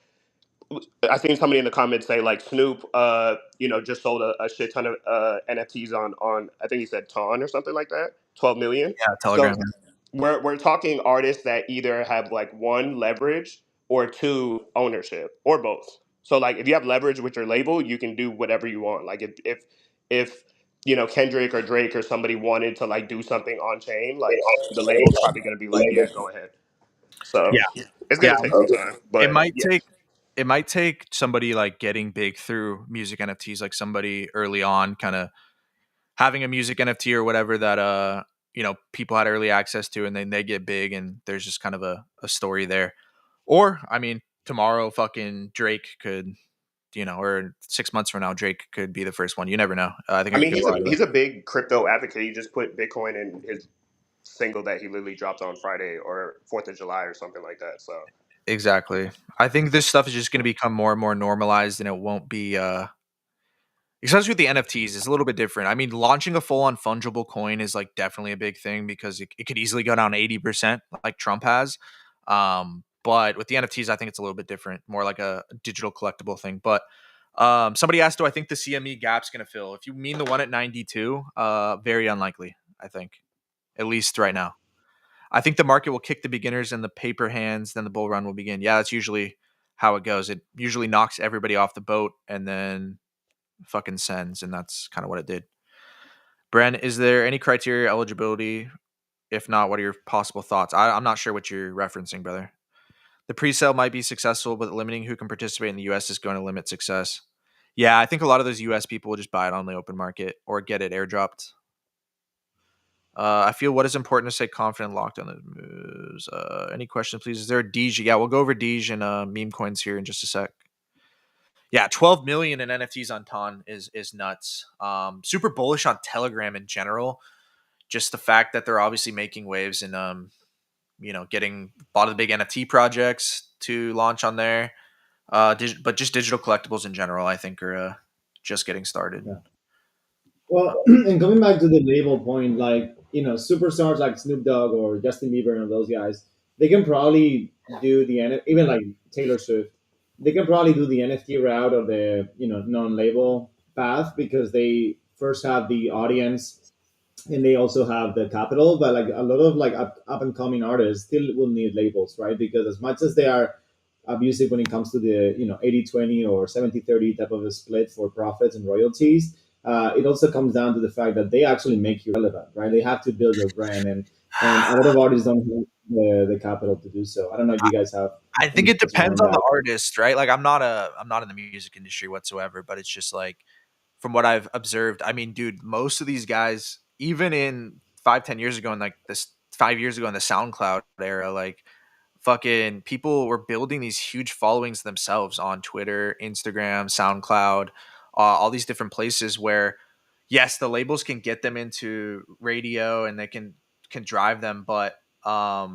I think somebody in the comments say like Snoop, just sold a shit ton of NFTs on I think he said Ton or something like that, 12 million. Yeah, Telegram. So we're talking artists that either have like one leverage or two ownership or both. So like if you have leverage with your label, you can do whatever you want. Like if Kendrick or Drake or somebody wanted to like do something on chain, like the label's probably gonna be like, yeah, go ahead. So Yeah, it's yeah. gonna take some time, It but might yeah. take it might take somebody like getting big through music NFTs, like somebody early on, kind of having a music NFT or whatever that people had early access to, and then they get big, and there's just kind of a story there. Or I mean, tomorrow, fucking Drake could, or 6 months from now, Drake could be the first one. You never know. I think I it mean, could go either way. he's a big crypto advocate. He just put Bitcoin in his single that he literally dropped on Friday or 4th of July or something like that. So Exactly. I think this stuff is just going to become more and more normalized, and it won't be, especially with the NFTs, it's a little bit different. I mean, launching a full-on fungible coin is like definitely a big thing because it could easily go down 80% like Trump has. But with the NFTs, I think it's a little bit different, more like a digital collectible thing. But somebody asked, do I think the CME gap's going to fill? If you mean the one at 92, very unlikely, I think, at least right now. I think the market will kick the beginners and the paper hands, then the bull run will begin. Yeah, that's usually how it goes. It usually knocks everybody off the boat and then fucking sends, and that's kind of what it did. Bren, is there any criteria eligibility? If not, what are your possible thoughts? I'm not sure what you're referencing, brother. The pre-sale might be successful, but limiting who can participate in the US is going to limit success. Yeah, I think a lot of those US people will just buy it on the open market or get it airdropped. I feel what is important to stay confident and locked on the moves. Any questions, please? Is there a Deej? Yeah, we'll go over Deej and meme coins here in just a sec. Yeah, 12 million in NFTs on Ton is nuts. Super bullish on Telegram in general. Just the fact that they're obviously making waves and getting a lot of the big NFT projects to launch on there. But just digital collectibles in general, I think are just getting started. Yeah. Well, and coming back to the label point, like superstars like Snoop Dogg or Justin Bieber and those guys, they can probably do the even like Taylor Swift, they can probably do the NFT route or the non-label path because they first have the audience and they also have the capital. But like a lot of like up and coming artists still will need labels, right? Because as much as they are abusive when it comes to the 80-20 or 70-30 type of a split for profits and royalties. It also comes down to the fact that they actually make you relevant, right? They have to build your brand, and a lot of artists don't have the capital to do so. I don't know if you guys have I any think it thoughts depends around on that. the artist, right? Like I'm not in the music industry whatsoever, but it's just like from what I've observed, I mean, dude, most of these guys, even in 5, 10 years ago, in like this 5 years ago in the SoundCloud era, like fucking people were building these huge followings themselves on Twitter, Instagram, SoundCloud, all these different places where, yes, the labels can get them into radio and they can drive them, but I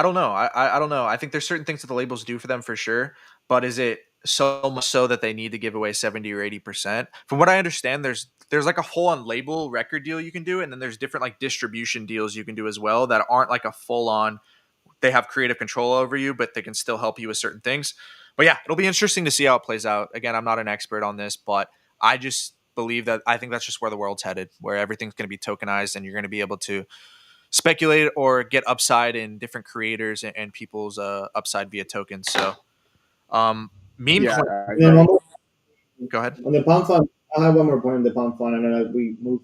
don't know. I don't know. I think there's certain things that the labels do for them for sure, but is it so much so that they need to give away 70 or 80%? From what I understand, there's like a full on label record deal you can do, and then there's different like distribution deals you can do as well that aren't like a full on they have creative control over you, but they can still help you with certain things. But yeah, it'll be interesting to see how it plays out. Again, I'm not an expert on this, but I just believe that I think that's just where the world's headed, where everything's going to be tokenized and you're going to be able to speculate or get upside in different creators and people's upside via tokens. So, meme Yeah, coin. I And then agree. Go ahead. on the pound fund, I have one more point on the pound fund. I know that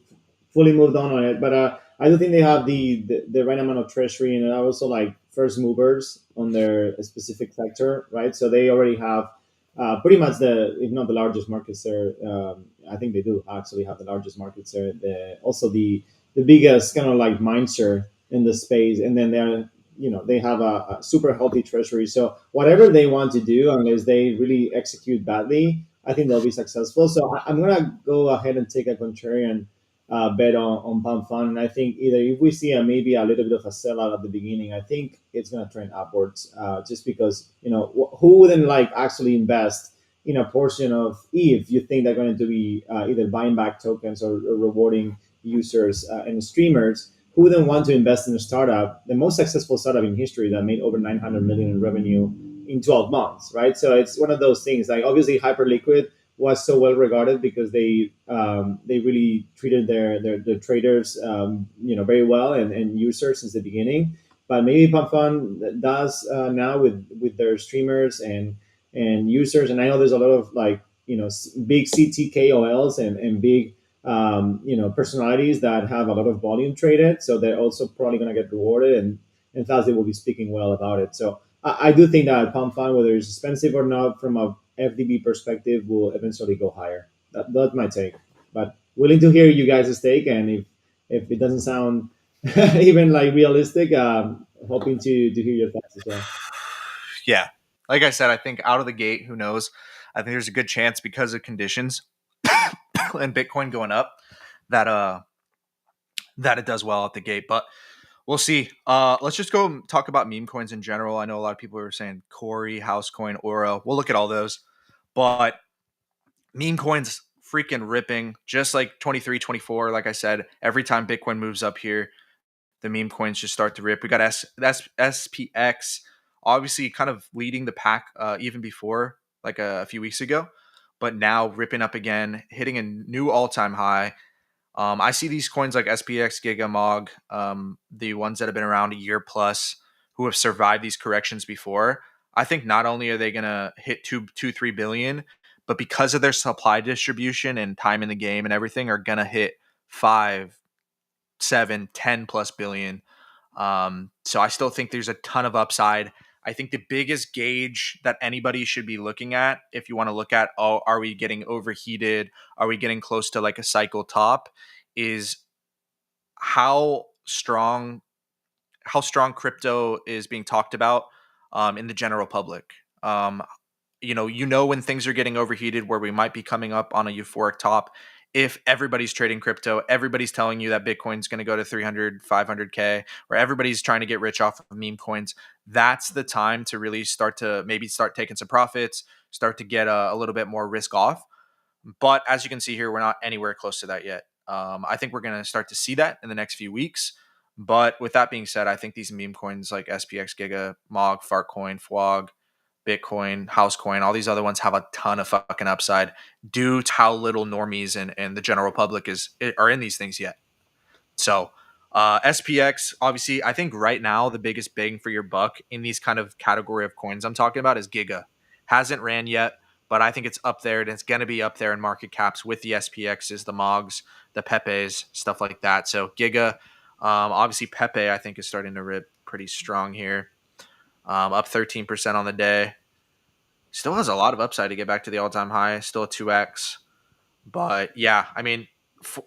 fully moved on it, but I do think they have the right amount of treasury, and are also like first movers on their specific sector, right? So they already have pretty much if not the largest market share. I think they do actually have the largest market share. Also the biggest kind of like mind share in the space, and then they're they have a super healthy treasury. So whatever they want to do, unless they really execute badly, I think they'll be successful. So I'm gonna go ahead and take a contrarian bet on Pump Fund, and I think either if we see maybe a little bit of a sellout at the beginning, I think it's gonna trend upwards, just because who wouldn't like actually invest in a portion of if you think they're going to be either buying back tokens or rewarding users and streamers. Who wouldn't want to invest in a startup, the most successful startup in history that made over 900 million in revenue in 12 months, right? So it's one of those things. Like obviously, Hyperliquid was so well regarded because they really treated their traders very well and users since the beginning. But maybe Pump Fund does now with their streamers and users. And I know there's a lot of like big CTKOLs and big personalities that have a lot of volume traded, so they're also probably going to get rewarded, and thus they will be speaking well about it. So I do think that Pump Fund, whether it's expensive or not, from a FDB perspective, will eventually go higher. That's my take. But willing to hear you guys' take, and if it doesn't sound even like realistic, hoping to hear your thoughts as well. Yeah. Like I said, I think out of the gate, who knows? I think there's a good chance because of conditions and Bitcoin going up that that it does well at the gate. But we'll see. Let's just go and talk about meme coins in general. I know a lot of people are saying Corey, Housecoin, Aura. We'll look at all those. But meme coins freaking ripping, just like 23, 24. Like I said, every time Bitcoin moves up here, the meme coins just start to rip. We got SPX, obviously kind of leading the pack even before, like a few weeks ago, but now ripping up again, hitting a new all-time high. I see these coins like SPX, Giga, Mog, the ones that have been around a year plus, who have survived these corrections before. I think not only are they going to hit 3 billion, but because of their supply distribution and time in the game and everything, are going to hit 5, 7, 10 plus billion. So I still think there's a ton of upside. I think the biggest gauge that anybody should be looking at, if you want to look at, oh, are we getting overheated? Are we getting close to like a cycle top? Is how strong crypto is being talked about in the general public. When things are getting overheated, where we might be coming up on a euphoric top. If everybody's trading crypto, everybody's telling you that Bitcoin's going to go to 300, 500K, or everybody's trying to get rich off of meme coins, that's the time to really start taking some profits, start to get a little bit more risk off. But as you can see here, we're not anywhere close to that yet. I think we're going to start to see that in the next few weeks. But with that being said, I think these meme coins like SPX, Giga, Mog, Fartcoin, FWOG, Bitcoin, Housecoin, all these other ones have a ton of fucking upside due to how little normies and the general public are in these things yet. So SPX, obviously, I think right now the biggest bang for your buck in these kind of category of coins I'm talking about is Giga. Hasn't ran yet, but I think it's up there and it's going to be up there in market caps with the SPXs, the Mogs, the Pepes, stuff like that. So Giga, obviously Pepe, I think is starting to rip pretty strong here. Up 13% on the day. Still has a lot of upside to get back to the all-time high. Still a 2x. But yeah, I mean,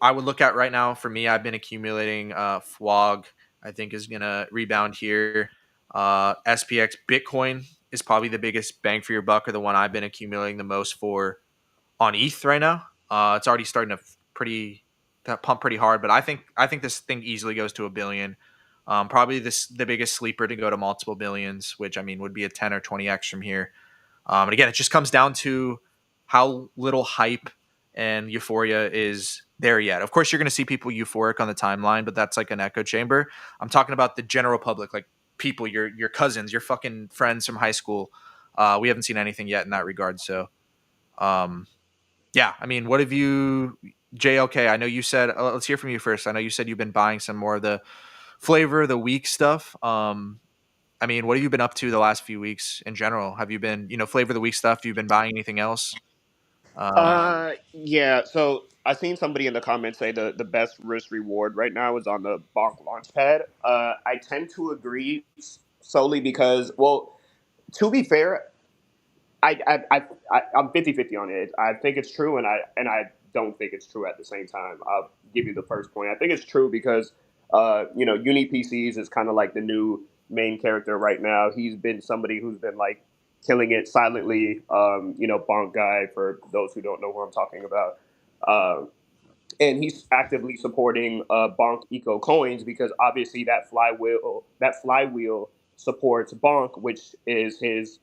I would look at right now for me, I've been accumulating FWOG. I think is going to rebound here. SPX Bitcoin is probably the biggest bang for your buck, or the one I've been accumulating the most for on ETH right now. It's already starting to pump pretty hard, but I think this thing easily goes to a billion. Probably the biggest sleeper to go to multiple billions, which I mean would be a 10 or 20x from here. And again, it just comes down to how little hype and euphoria is there yet. Of course, you're going to see people euphoric on the timeline, but that's like an echo chamber. I'm talking about the general public, like people, your cousins, your fucking friends from high school. We haven't seen anything yet in that regard. So, um, yeah, I mean, what have you, JLK? I know you said. Let's hear from you first. I know you said you've been buying some more of the flavor of the week stuff. I mean, what have you been up to the last few weeks in general? Have you been, flavor of the week stuff? Have you been buying anything else? Yeah. So I seen somebody in the comments say the best risk reward right now is on the Bonk Launchpad. I tend to agree solely because, well, to be fair, I'm 50-50 on it. I think it's true, and I don't think it's true at the same time. I'll give you the first point. I think it's true because Uni PCs is kind of like the new main character right now. He's been somebody who's been like killing it silently. Bonk guy, for those who don't know who I'm talking about. Uh, and he's actively supporting Bonk Eco coins because obviously that flywheel supports Bonk, which is his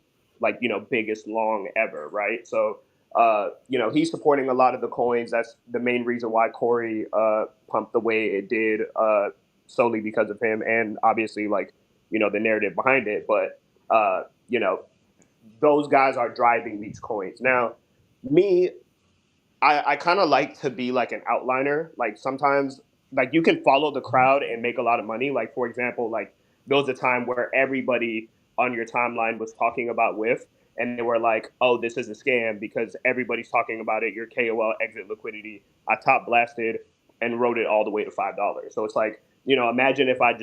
biggest long ever, right? So he's supporting a lot of the coins. That's the main reason why Corey pumped the way it did, solely because of him, and obviously the narrative behind it. But those guys are driving these coins now. Me, I kind of like to be like an outliner. Like sometimes, like you can follow the crowd and make a lot of money. Like for example, like there was a time where everybody on your timeline was talking about Whiff, and they were like, "Oh, this is a scam because everybody's talking about it. Your KOL exit liquidity." I top blasted and wrote it all the way to $5. So it's like, imagine if I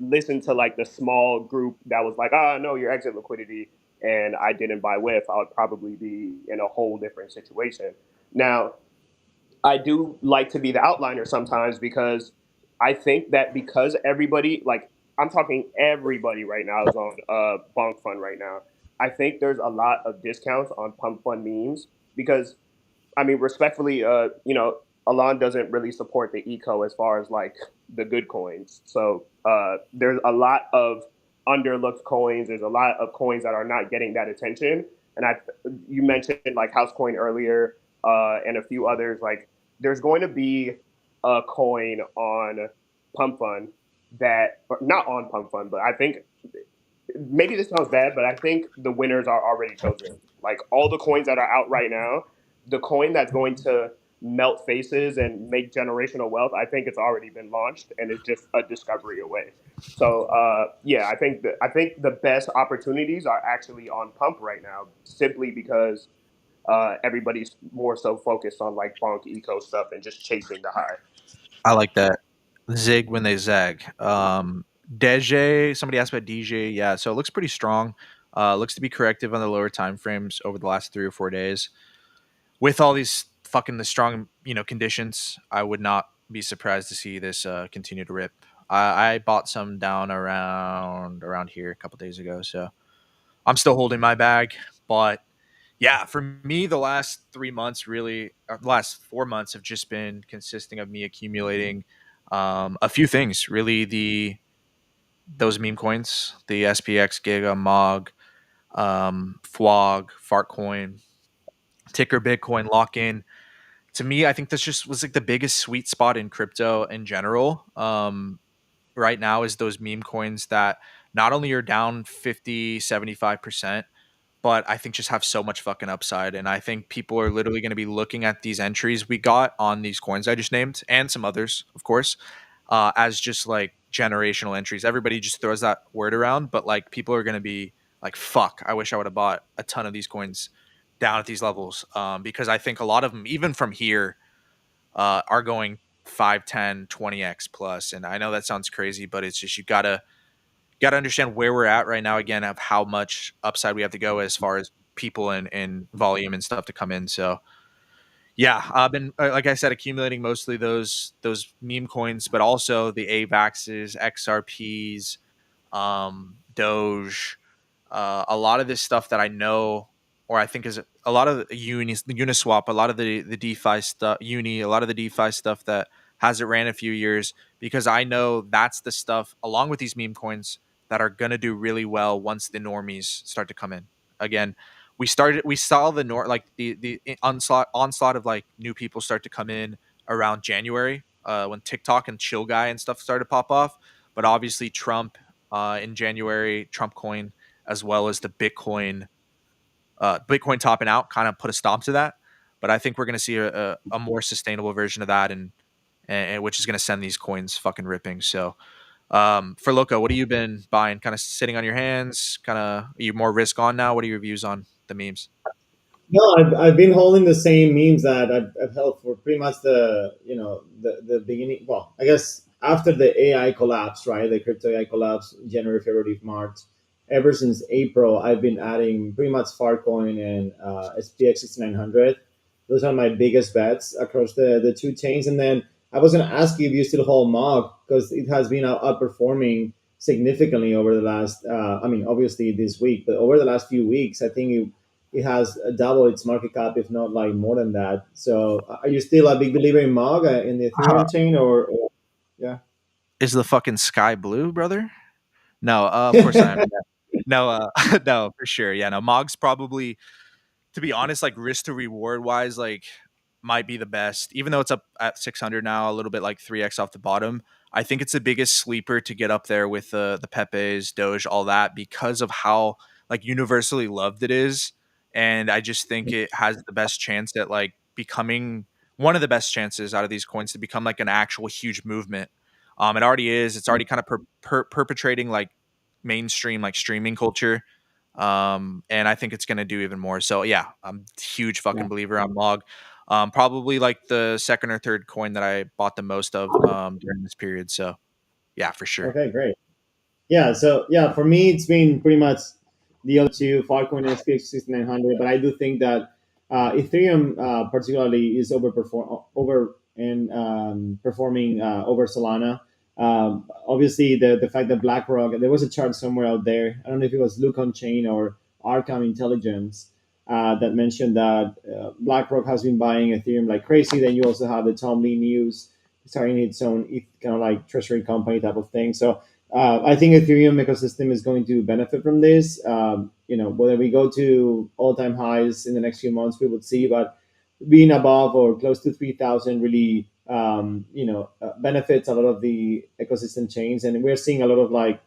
listened to like the small group that was like, "Ah, no, your exit liquidity," and I didn't buy Whiff, I would probably be in a whole different situation. Now, I do like to be the outliner sometimes because I think that because everybody, like I'm talking everybody right now is on Bonk Fund right now. I think there's a lot of discounts on Pump Fund memes because I mean, respectfully, Alon doesn't really support the eco as far as like the good coins. So there's a lot of underlooked coins. There's a lot of coins that are not getting that attention. And you mentioned like Housecoin earlier, and a few others. Like, there's going to be a coin on Pump Fund that, or not on Pump Fund, but I think maybe this sounds bad, but I think the winners are already chosen. Like all the coins that are out right now, the coin that's going to melt faces and make generational wealth, I think it's already been launched and it's just a discovery away. So yeah, I think the best opportunities are actually on Pump right now, simply because everybody's more so focused on like Bonk Eco stuff and just chasing the high. I like that. Zig when they zag. Deje, somebody asked about DJ. Yeah, so it looks pretty strong. Looks to be corrective on the lower time frames over the last 3 or 4 days. With all these fucking the strong conditions, I would not be surprised to see this continue to rip. I bought some down around here a couple days ago, so I'm still holding my bag. But yeah, for me, the last 3 months, really, the last 4 months have just been consisting of me accumulating a few things. Really, those meme coins, the SPX, Giga, Mog, FWOG, Fartcoin, Ticker, Bitcoin, Lock In. To me, I think this just was like the biggest sweet spot in crypto in general. Right now is those meme coins that not only are down 50, 75%, but I think just have so much fucking upside. And I think people are literally going to be looking at these entries we got on these coins I just named and some others, of course, as just like generational entries. Everybody just throws that word around, but like people are going to be like, fuck, I wish I would have bought a ton of these coins down at these levels. Because I think a lot of them, even from here, are going 5, 10, 20x plus. And I know that sounds crazy, but it's just, you gotta understand where we're at right now again, of how much upside we have to go as far as people and volume and stuff to come in. So yeah, I've been like I said, accumulating mostly those meme coins, but also the AVAXs, XRPs, Doge, a lot of this stuff that I know, or I think is a lot of the Uniswap, a lot of the DeFi stuff, a lot of the DeFi stuff that hasn't ran a few years, because I know that's the stuff along with these meme coins that are gonna do really well once the normies start to come in. Again, we saw like the onslaught of like new people start to come in around January, when TikTok and Chill Guy and stuff started to pop off. But obviously Trump, in January, Trump coin, as well as the Bitcoin topping out, kind of put a stop to that. But I think we're going to see a more sustainable version of that, and which is going to send these coins fucking ripping. So, for Loco, what have you been buying? Kind of sitting on your hands? Kind of, are you more risk on now? What are your views on the memes? No, I've been holding the same memes that I've held for pretty much the beginning. Well, I guess after the AI collapse, right? The crypto AI collapse, January, February, March. Ever since April, I've been adding pretty much Farcoin and SPX 6900. Those are my biggest bets across the two chains. And then I was going to ask you if you still hold MOG, because it has been outperforming significantly over the last. I mean, obviously this week, but over the last few weeks, I think it has doubled its market cap, if not like more than that. So, are you still a big believer in MOG, in the Ethereum chain, or yeah? Is the fucking sky blue, brother? No, of course I am. No, no, for sure. Yeah, no, Mog's probably, to be honest, like risk to reward wise, like might be the best. Even though it's up at 600 now, a little bit like 3x off the bottom. I think it's the biggest sleeper to get up there with the Pepe's, Doge, all that, because of how like universally loved it is. And I just think it has the best chance at like becoming one of the best chances out of these coins to become like an actual huge movement. It already is. It's already kind of perpetrating like mainstream like streaming culture, and I think it's going to do even more. So yeah, I'm a huge fucking believer on Log. Probably like the second or third coin that I bought the most of during this period. So yeah, for sure. Okay, great. Yeah, so yeah, for me, it's been pretty much the other two, Filecoin and SPX 6900. But I do think that Ethereum, particularly, is over and performing over Solana. Obviously, the fact that BlackRock, there was a chart somewhere out there. I don't know if it was Look on Chain or Arkham Intelligence, that mentioned that BlackRock has been buying Ethereum like crazy. Then you also have the Tom Lee news starting its own kind of like treasury company type of thing. So I think Ethereum ecosystem is going to benefit from this. Whether we go to all-time highs in the next few months, we would see. But being above or close to 3,000 really, benefits a lot of the ecosystem chains, and we're seeing a lot of like,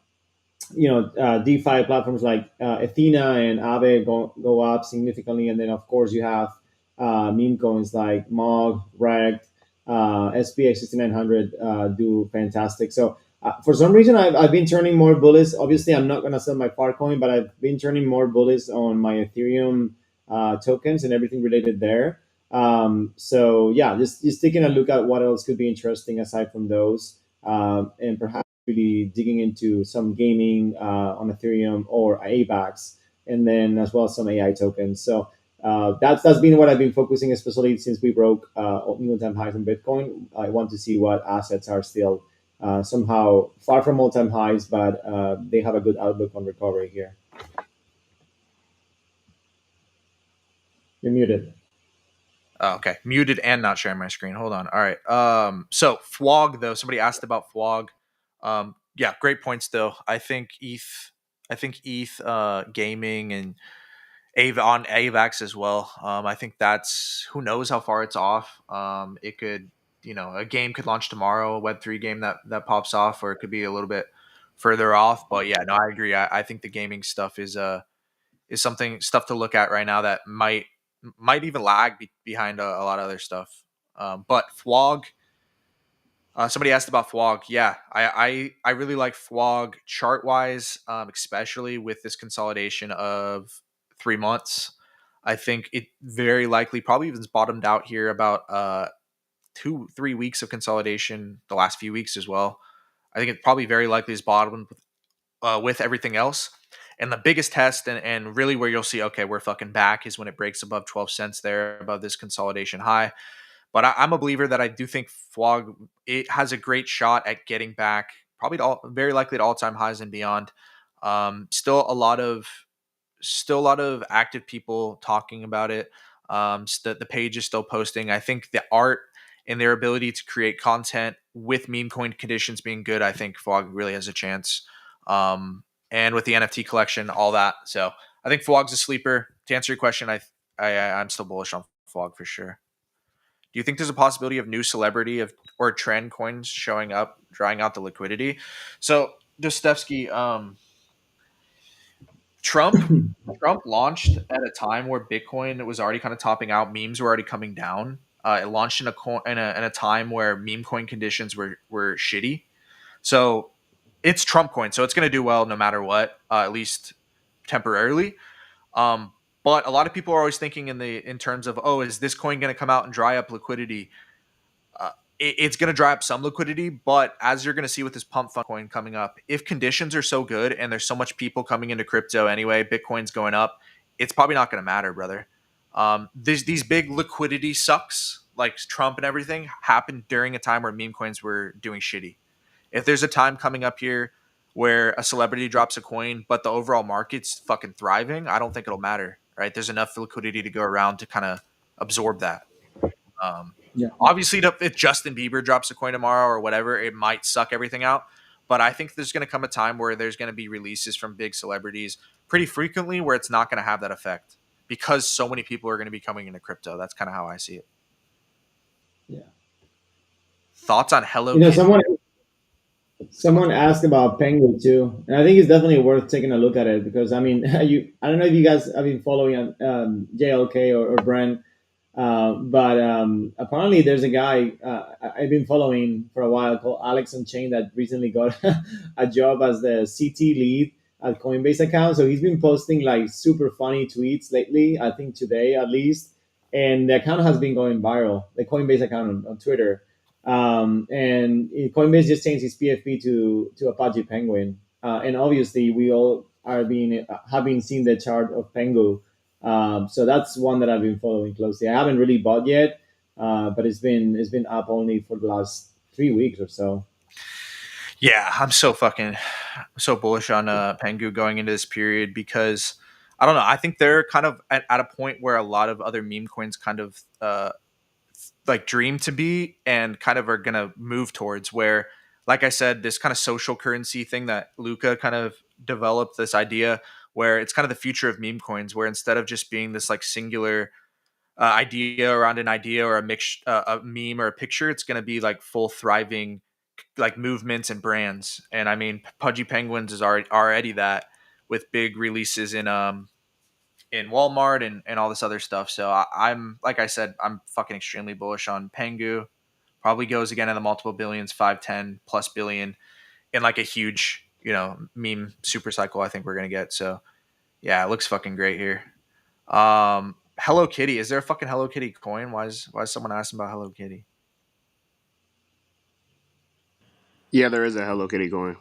DeFi platforms like Athena and Aave go up significantly, and then of course you have meme coins like Mog, Rect, SPX 6900 do fantastic. So for some reason, I've been turning more bullish. Obviously, I'm not gonna sell my Farcoin, but I've been turning more bullish on my Ethereum tokens and everything related there. So yeah, just taking a look at what else could be interesting aside from those, and perhaps really digging into some gaming on Ethereum or AVAX, and then as well as some AI tokens. So that's been what I've been focusing, especially since we broke new all-time highs in Bitcoin. I want to see what assets are still somehow far from all-time highs, but they have a good outlook on recovery here. You're muted. Oh, okay, muted and not sharing my screen. Hold on. All right. So Flog though, somebody asked about Flog. Yeah, great points though. I think ETH, gaming and on AVAX as well. I think that's, who knows how far it's off. It could, a game could launch tomorrow, a Web3 game that pops off, or it could be a little bit further off. But yeah, no, I agree. I think the gaming stuff is something stuff to look at right now that might even lag behind a lot of other stuff. But Flog, Somebody asked about FWOG. Yeah, I really like FWOG chart wise, especially with this consolidation of 3 months. I think it very likely probably even bottomed out here about 2-3 weeks of consolidation, the last few weeks as well. I think it probably very likely is bottomed with everything else. And the biggest test and really where you'll see, okay, we're fucking back is when it breaks above 12 cents there, above this consolidation high. But I'm a believer that I do think FWOG it has a great shot at getting back, probably to very likely to all-time highs and beyond. Still a lot of active people talking about it. The page is still posting. I think the art and their ability to create content with meme coin conditions being good, I think FWOG really has a chance. And with the NFT collection, all that. So I think FWOG's a sleeper. To answer your question, I'm still bullish on FWOG for sure. Do you think there's a possibility of new celebrity or trend coins showing up, drying out the liquidity? So Dostevsky, Trump Trump launched at a time where Bitcoin was already kind of topping out. Memes were already coming down. It launched in a time where meme coin conditions were shitty. So it's Trump coin, so it's going to do well no matter what, at least temporarily. Um, but a lot of people are always thinking in terms of, oh, is this coin going to come out and dry up liquidity? It's going to dry up some liquidity, but as you're going to see with this pump fund coin coming up, if conditions are so good and there's so much people coming into crypto anyway, Bitcoin's going up, it's probably not going to matter, brother. These big liquidity sucks like Trump and everything happened during a time where meme coins were doing shitty. If there's a time coming up here where a celebrity drops a coin, but the overall market's fucking thriving, I don't think it'll matter, right? There's enough liquidity to go around to kind of absorb that. Um, Yeah. Obviously, if Justin Bieber drops a coin tomorrow or whatever, it might suck everything out. But I think there's going to come a time where there's going to be releases from big celebrities pretty frequently where it's not going to have that effect because so many people are going to be coming into crypto. That's kind of how I see it. Yeah. Thoughts on Hello You know, Kitty? someone asked about Penguin too, and I think it's definitely worth taking a look at it because I mean, I don't know if you guys have been following JLK or Brent, but apparently there's a guy I've been following for a while called Alex on Chain that recently got a job as the CT lead at Coinbase account. So he's been posting like super funny tweets lately. I think today at least, and the account has been going viral. The Coinbase account on Twitter. And Coinbase just changed its PFP to Apache Penguin, and obviously we all are being have been seeing the chart of Pengu. So that's one that I've been following closely. I haven't really bought yet, but it's been up only for the last 3 weeks or so. Yeah, I'm so bullish on Pengu going into this period because I don't know. I think they're kind of at a point where a lot of other meme coins kind of like dream to be and kind of are going to move towards where, like I said, this kind of social currency thing that Luca kind of developed this idea where it's kind of the future of meme coins where instead of just being this like singular idea around an idea or a meme or a picture, it's going to be like full thriving like movements and brands. And I mean, Pudgy Penguins is already that with big releases in Walmart and all this other stuff. So I'm like I said, I'm fucking extremely bullish on Pengu. Probably goes again in the multiple billions, 5, 10 plus billion in like a huge, meme super cycle. I think we're gonna get. So yeah, it looks fucking great here. Hello Kitty. Is there a fucking Hello Kitty coin? Why is someone asking about Hello Kitty? Yeah, there is a Hello Kitty coin.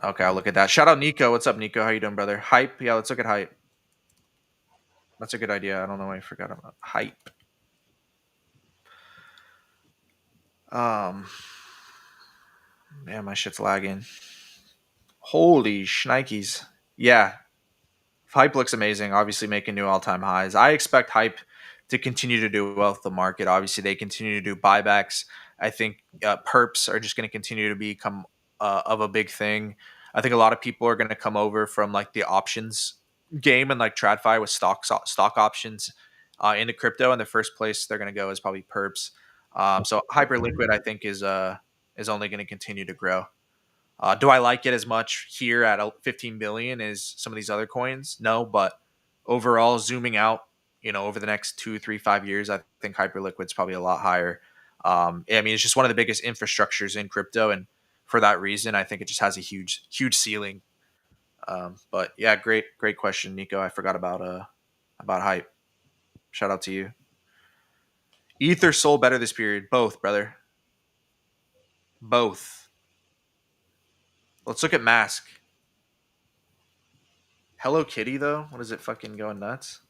Okay, I'll look at that. Shout out Nico. What's up, Nico? How you doing, brother? Hype. Yeah, let's look at hype. That's a good idea. I don't know why I forgot about hype. Um, man, my shit's lagging. Holy shnikes. Yeah, hype looks amazing. Obviously, making new all-time highs. I expect hype to continue to do well with the market. Obviously, they continue to do buybacks. I think perps are just going to continue to become of a big thing. I think a lot of people are going to come over from like the options game and like TradFi with stock options into crypto. And the first place they're going to go is probably perps. So hyperliquid, I think, is only going to continue to grow. Do I like it as much here at 15 billion as some of these other coins? No, but overall, zooming out, over the next 2, 3, 5 years, I think Hyperliquid's probably a lot higher. I mean, it's just one of the biggest infrastructures in crypto, and for that reason, I think it just has a huge ceiling. But yeah, great question, Nico. I forgot about hype. Shout out to you. ETH or Sol better this period? Both, brother. Both. Let's look at Mask. Hello Kitty though, what is it fucking going nuts?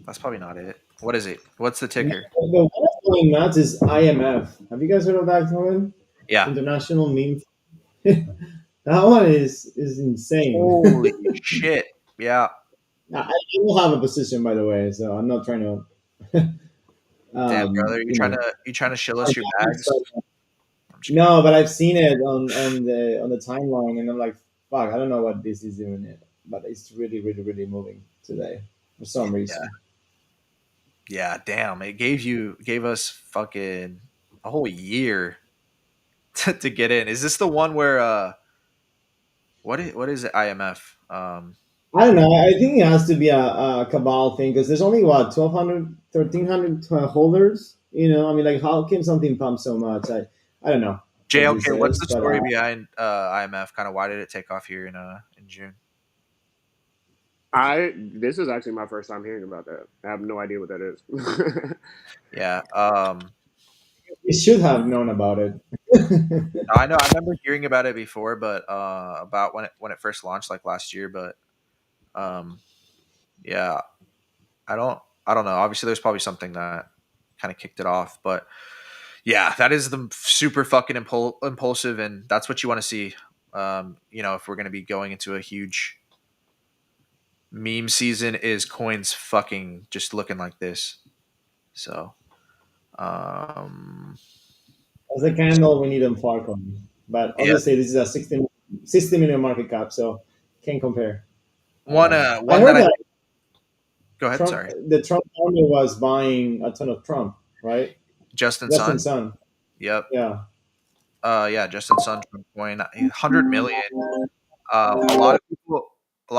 That's probably not it. What is it? What's the The ticker? one that's going nuts is IMF. Have you guys heard of that one? Yeah. International Meme. That one is insane. Holy shit. Yeah. I don't have a position, by the way, so I'm not trying to. Damn, brother. You know, You trying to shill us your bags? I'm just kidding. no, but I've seen it on the timeline, and I'm like, fuck, I don't know what this is doing it, but it's really, really, really moving today for some Yeah. reason. Yeah, damn. It gave us fucking a whole year to get in. Is this the one where what is it, IMF? I don't know. I think it has to be a cabal thing because there's only what 1,200, 1,300 holders. I mean, like, how can something pump so much? I don't know what this JLK, what's is, the but story behind IMF? Kind of why did it take off here in June? This is actually my first time hearing about that. I have no idea what that is. Yeah. you should have known about it. I know. I remember hearing about it before, but about when it first launched, like last year. But um, yeah, I don't know. Obviously, there's probably something that kind of kicked it off, but yeah, that is the super fucking impulsive, and that's what you want to see. If we're gonna be going into a huge meme season, is coins fucking just looking like this. So, um, As a candle, we need them Farcon, but yeah, obviously this is a 60 million market cap, so can't compare. I one that heard I that go ahead. Sorry, The Trump army was buying a ton of Trump, right? Justin Justin Sun. Sun. Yep. Yeah. Yeah, Justin Sun coin, 100 million. A lot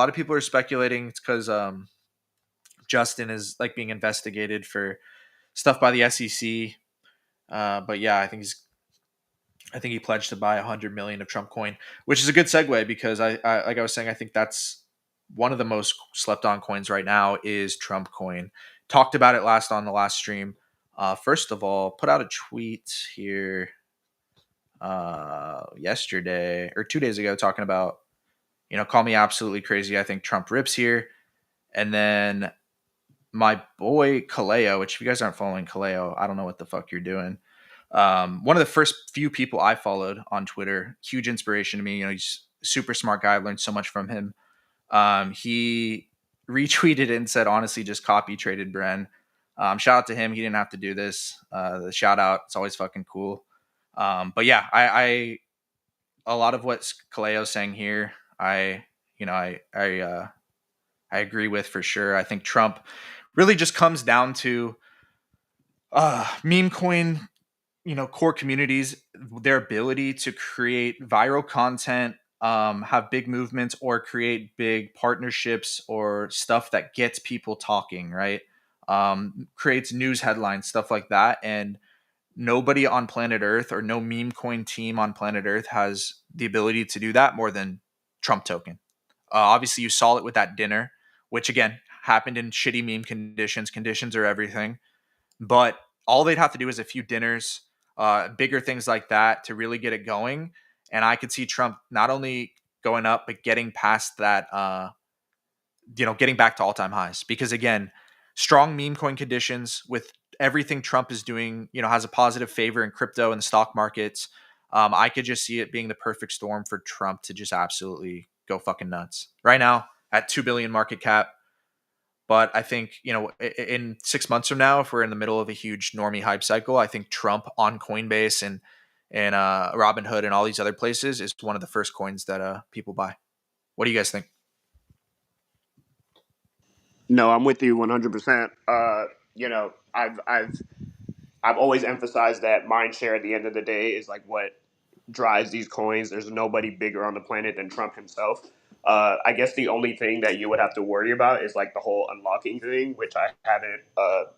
of people are speculating it's because Justin is like being investigated for stuff by the SEC. But yeah, I think he pledged to buy 100 million of Trump coin, which is a good segue because I like I was saying, I think that's one of the most slept on coins right now is Trump coin. Talked about it on the last stream. First of all, put out a tweet here yesterday or 2 days ago talking about, call me absolutely crazy. I think Trump rips here. And then my boy Kaleo, which if you guys aren't following Kaleo, I don't know what the fuck you're doing. One of the first few people I followed on Twitter, huge inspiration to me. He's a super smart guy. I learned so much from him. He retweeted and said, honestly, just copy traded Bren. Shout out to him. He didn't have to do this. The shout out, it's always fucking cool. But yeah, I a lot of what Kaleo's saying here, I agree with for sure. I think Trump really just comes down to meme coin, core communities, their ability to create viral content, have big movements or create big partnerships or stuff that gets people talking, right? Creates news headlines, stuff like that. And nobody on planet Earth or no meme coin team on planet Earth has the ability to do that more than Trump token. Obviously, you saw it with that dinner, which again happened in shitty meme conditions. Conditions are everything. But all they'd have to do is a few dinners, bigger things like that to really get it going. And I could see Trump not only going up, but getting past that, getting back to all time highs. Because again, strong meme coin conditions with everything Trump is doing, has a positive favor in crypto and the stock markets. I could just see it being the perfect storm for Trump to just absolutely go fucking nuts. Right now, at 2 billion market cap, but I think, in 6 months from now, if we're in the middle of a huge Normie hype cycle, I think Trump on Coinbase and Robinhood and all these other places is one of the first coins that people buy. What do you guys think? No, I'm with you 100%. I've always emphasized that mind share at the end of the day is like what drives these coins. There's nobody bigger on the planet than Trump himself. I guess the only thing that you would have to worry about is like the whole unlocking thing, which I haven't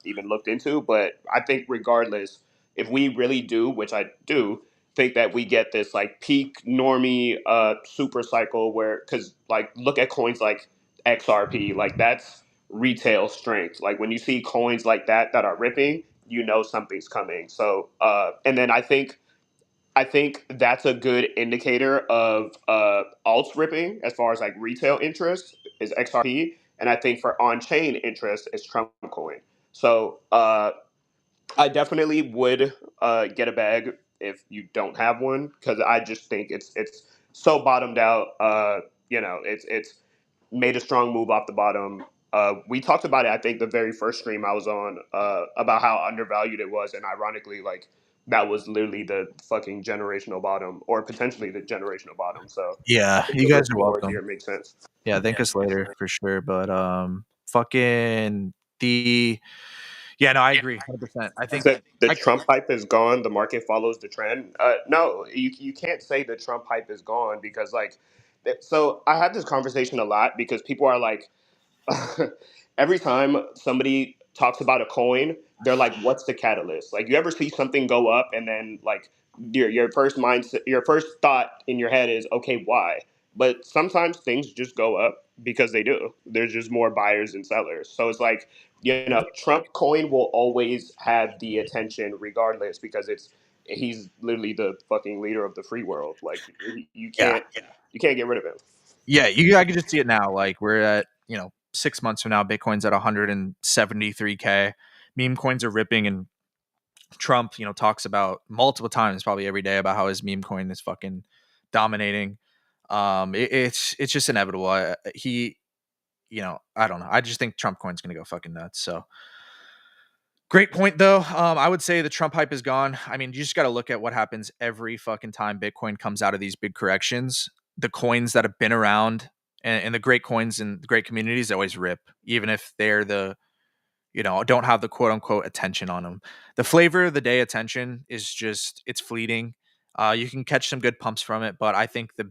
even looked into. But I think regardless, if we really do, which I do, think that we get this like peak normie super cycle where, because like look at coins like XRP, like that's retail strength. Like when you see coins like that are ripping, you know something's coming. So and then I think that's a good indicator of alts ripping as far as like retail interest is XRP, and I think for on-chain interest is Trump coin. So I definitely would get a bag if you don't have one because I just think it's so bottomed out. It's made a strong move off the bottom. We talked about it, I think, the very first stream I was on about how undervalued it was, and ironically, like that was literally the fucking generational bottom, or potentially the generational bottom. So Yeah, I think you the guys risk are reward welcome. here makes sense. Yeah, thank us later for sure. But fucking the yeah, no, I agree, 100%. I think Said the I Trump hype is gone. The market follows the trend. No, you can't say the Trump hype is gone because like, so I have this conversation a lot because people are like, every time somebody talks about a coin, they're like, "What's the catalyst?" Like, you ever see something go up and then like your first mindset, your first thought in your head is, "Okay, why?" But sometimes things just go up because they do. There's just more buyers and sellers. So it's like, Trump coin will always have the attention regardless because he's literally the fucking leader of the free world. Like you yeah. can't get rid of him. Yeah, I can just see it now. Like we're at, 6 months from now, Bitcoin's at 173K. Meme coins are ripping, and Trump, talks about multiple times, probably every day, about how his meme coin is fucking dominating. It's just inevitable. I don't know. I just think Trump coin's gonna go fucking nuts. So great point though. I would say the Trump hype is gone. I mean, you just got to look at what happens every fucking time Bitcoin comes out of these big corrections. The coins that have been around and the great coins and the great communities always rip, even if they're don't have the quote unquote attention on them. The flavor of the day attention is just, it's fleeting. You can catch some good pumps from it, but I think the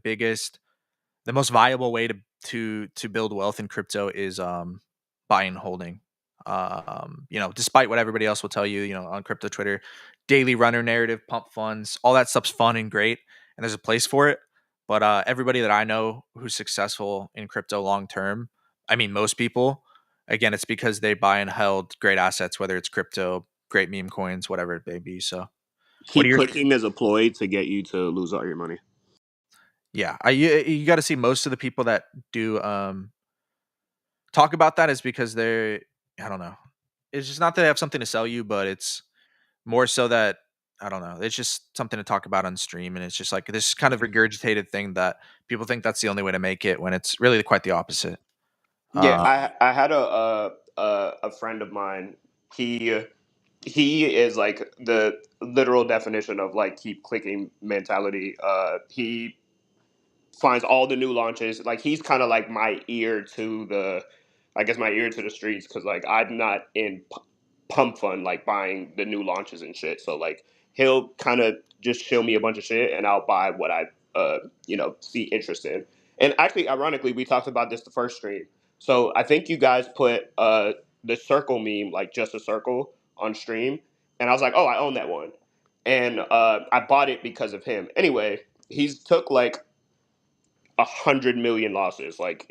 most viable way to build wealth in crypto is buying and holding. Despite what everybody else will tell you, on crypto Twitter, daily runner narrative, pump funds, all that stuff's fun and great, and there's a place for it. But everybody that I know who's successful in crypto long term, I mean, most people, again, it's because they buy and held great assets, whether it's crypto, great meme coins, whatever it may be. So, what are Keep your clicking as a ploy to get you to lose all your money. yeah? You got to see most of the people that do talk about that is because they're, I don't know. It's just not that they have something to sell you, but it's more so that, I don't know. It's just something to talk about on stream, and it's just like this kind of regurgitated thing that people think that's the only way to make it when it's really quite the opposite. Yeah, Uh, I had a friend of mine. He he is like the literal definition of like keep clicking mentality. He finds all the new launches. Like he's kind of like my ear to the, I guess my ear to the streets because like I'm not in pump fund like buying the new launches and shit. So like he'll kind of just show me a bunch of shit and I'll buy what I see interest in. And actually, ironically, we talked about this the first stream. So I think you guys put the circle meme, like just a circle, on stream, and I was like, oh, I own that one, and I bought it because of him. Anyway, he's took like 100 million losses, like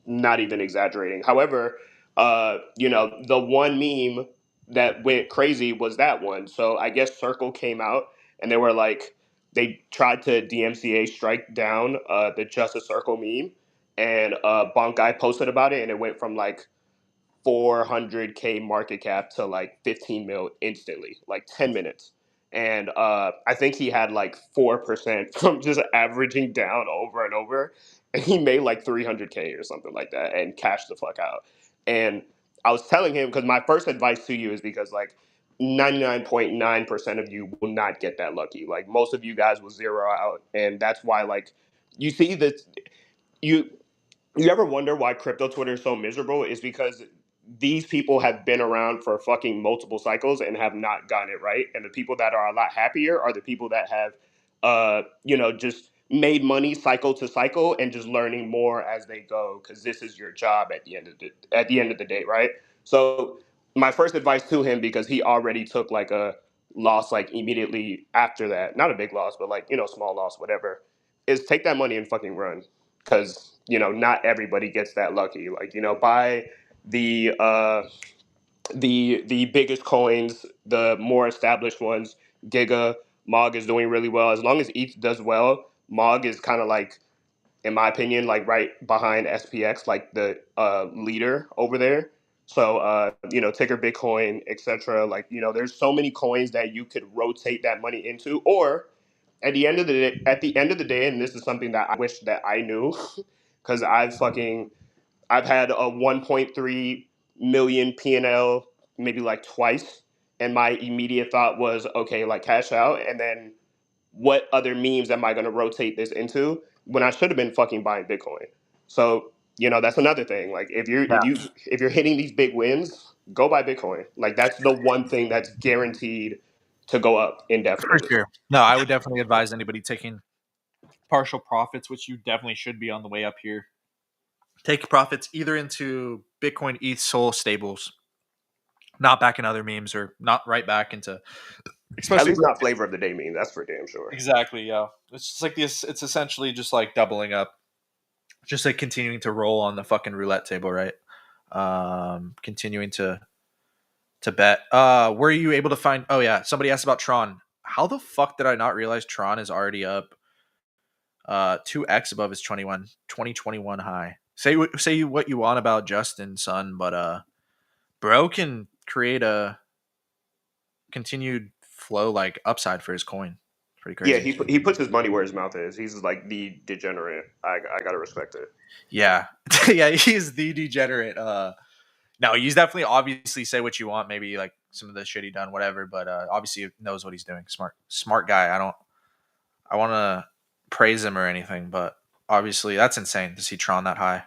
not even exaggerating. However, the one meme that went crazy was that one. So I guess Circle came out and they were like, they tried to DMCA strike down the Just a Circle meme, and Bonk Guy posted about it, and it went from like 400K market cap to like 15 mil instantly, like 10 minutes. And I think he had like 4% from just averaging down over and over. And he made like 300K or something like that and cashed the fuck out. And I was telling him, because my first advice to you is because like 99.9% of you will not get that lucky. Like most of you guys will zero out. And that's why like you see this, you you ever wonder why crypto Twitter is so miserable? Is because these people have been around for fucking multiple cycles and have not gotten it right. And the people that are a lot happier are the people that have, just made money cycle to cycle and just learning more as they go, because this is your job at the end of the day, right? So my first advice to him, because he already took like a loss like immediately after that, not a big loss, but like, small loss, whatever, is take that money and fucking run, because not everybody gets that lucky. Like, buy the the biggest coins, the more established ones. Giga, Mog is doing really well. As long as ETH does well, Mog is kind of like, in my opinion, like right behind SPX, like the leader over there. So ticker Bitcoin, etc. Like, there's so many coins that you could rotate that money into. Or at the end of the day, and this is something that I wish that I knew, because I've had a 1.3 million P&L maybe like twice, and my immediate thought was, okay, like cash out, and then what other memes am I going to rotate this into, when I should have been fucking buying Bitcoin. So that's another thing. Like, if you're hitting these big wins, go buy Bitcoin. Like, that's the one thing that's guaranteed to go up For indefinitely. sure. No, I would definitely advise anybody taking partial profits, which you definitely should be on the way up here. Take profits either into Bitcoin, ETH, Sol stables, not back in other memes, or not right back into, At especially least not flavor of the day meme. That's for damn sure. exactly. Yeah, it's just like this. It's essentially just like doubling up, just like continuing to roll on the fucking roulette table, right? Continuing to bet. Were you able to find? Oh yeah, somebody asked about Tron. How the fuck did I not realize Tron is already up 2x above his 2021 high? Say what you want about Justin, son, but bro can create a continued flow like upside for his coin. Pretty Yeah, crazy. he puts his money where his mouth is. He's like the degenerate. I gotta respect it. Yeah. Yeah, he's the degenerate. No, he's definitely obviously say what you want, maybe like some of the shit he done, whatever, but obviously he knows what he's doing. Smart guy. I wanna praise him or anything, but obviously that's insane to see Tron that high.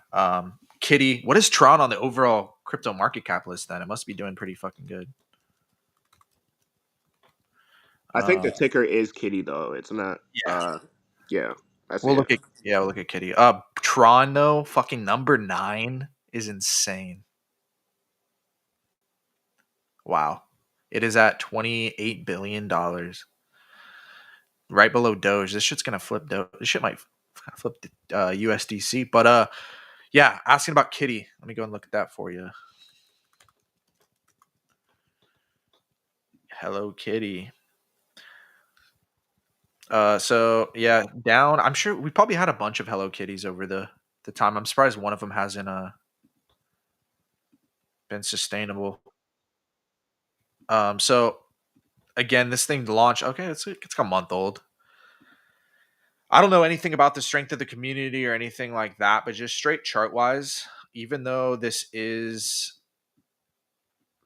Kitty, what is Tron on the overall crypto market cap list then? It must be doing pretty fucking good. I think Uh, the ticker is Kitty though. It's not. yeah. Yeah, that's We'll it. look at we'll look at Kitty. Tron though, fucking number 9 is insane. Wow. It is at $28 billion. Right below Doge. This shit's gonna flip Doge. This shit might flip USDC. But yeah, asking about Kitty. Let me go and look at that for you. Hello Kitty. So yeah, down. I'm sure we probably had a bunch of Hello Kitties over the time. I'm surprised one of them hasn't been sustainable. So again, this thing launched. Okay, it's like a month old. I don't know anything about the strength of the community or anything like that, but just straight chart wise, even though this is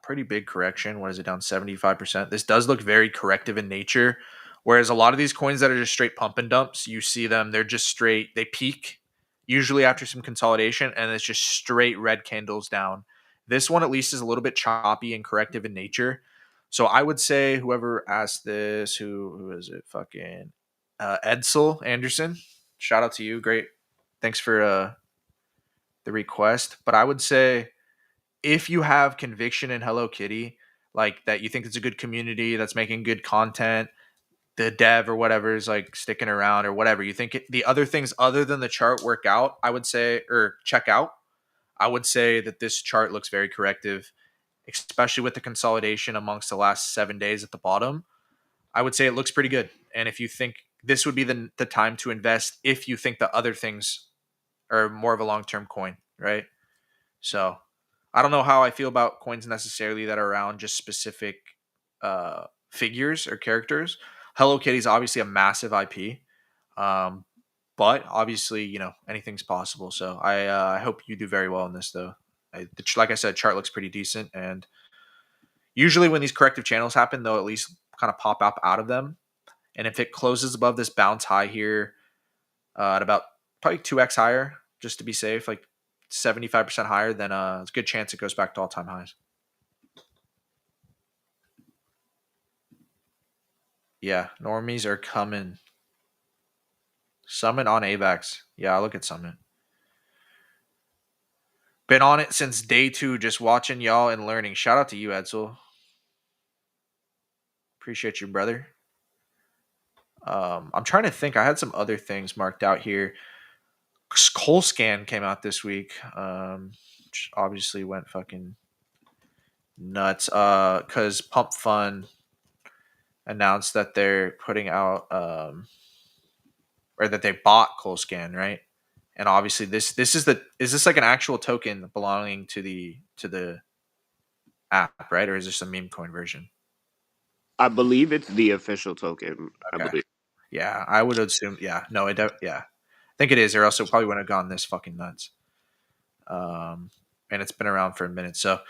pretty big correction, what is it, down 75%? This does look very corrective in nature. Whereas a lot of these coins that are just straight pump and dumps, you see them, they're just straight, they peak usually after some consolidation, and it's just straight red candles down. This one at least is a little bit choppy and corrective in nature. So I would say whoever asked this, who is it? Fucking Edsel Anderson. Shout out to you. Great. Thanks for the request. But I would say if you have conviction in Hello Kitty, like that you think it's a good community that's making good content, the dev or whatever is like sticking around or whatever, you think the other things other than the chart work out, I would say, or check out, I would say that this chart looks very corrective, especially with the consolidation amongst the last 7 days at the bottom. I would say it looks pretty good. And if you think this would be the time to invest, if you think the other things are more of a long-term coin, right? So I don't know how I feel about coins necessarily that are around just specific figures or characters. Hello Kitty is obviously a massive IP, um, but obviously anything's possible. So I hope you do very well in this though. Like I said, chart looks pretty decent, and usually when these corrective channels happen, they'll at least kind of pop up out of them. And if it closes above this bounce high here at about probably 2x higher, just to be safe, like 75% higher, then it's a good chance it goes back to all-time highs. Yeah, normies are coming. Summit on AVAX. Yeah, I'll look at Summit. Been on it since day 2, just watching y'all and learning. Shout out to you, Edsel. Appreciate you, brother. I'm trying to think. I had some other things marked out here. Coal Scan came out this week, which obviously went fucking nuts. Because Pump Fun announced that they're putting out, or that they bought Coal Scan, right? And obviously, this is this like an actual token belonging to the app, right? Or is this a meme coin version? I believe it's the official token. I Okay. believe. Yeah, I would assume. Yeah, no, yeah, I think it is, or else it probably wouldn't have gone this fucking nuts. And it's been around for a minute, so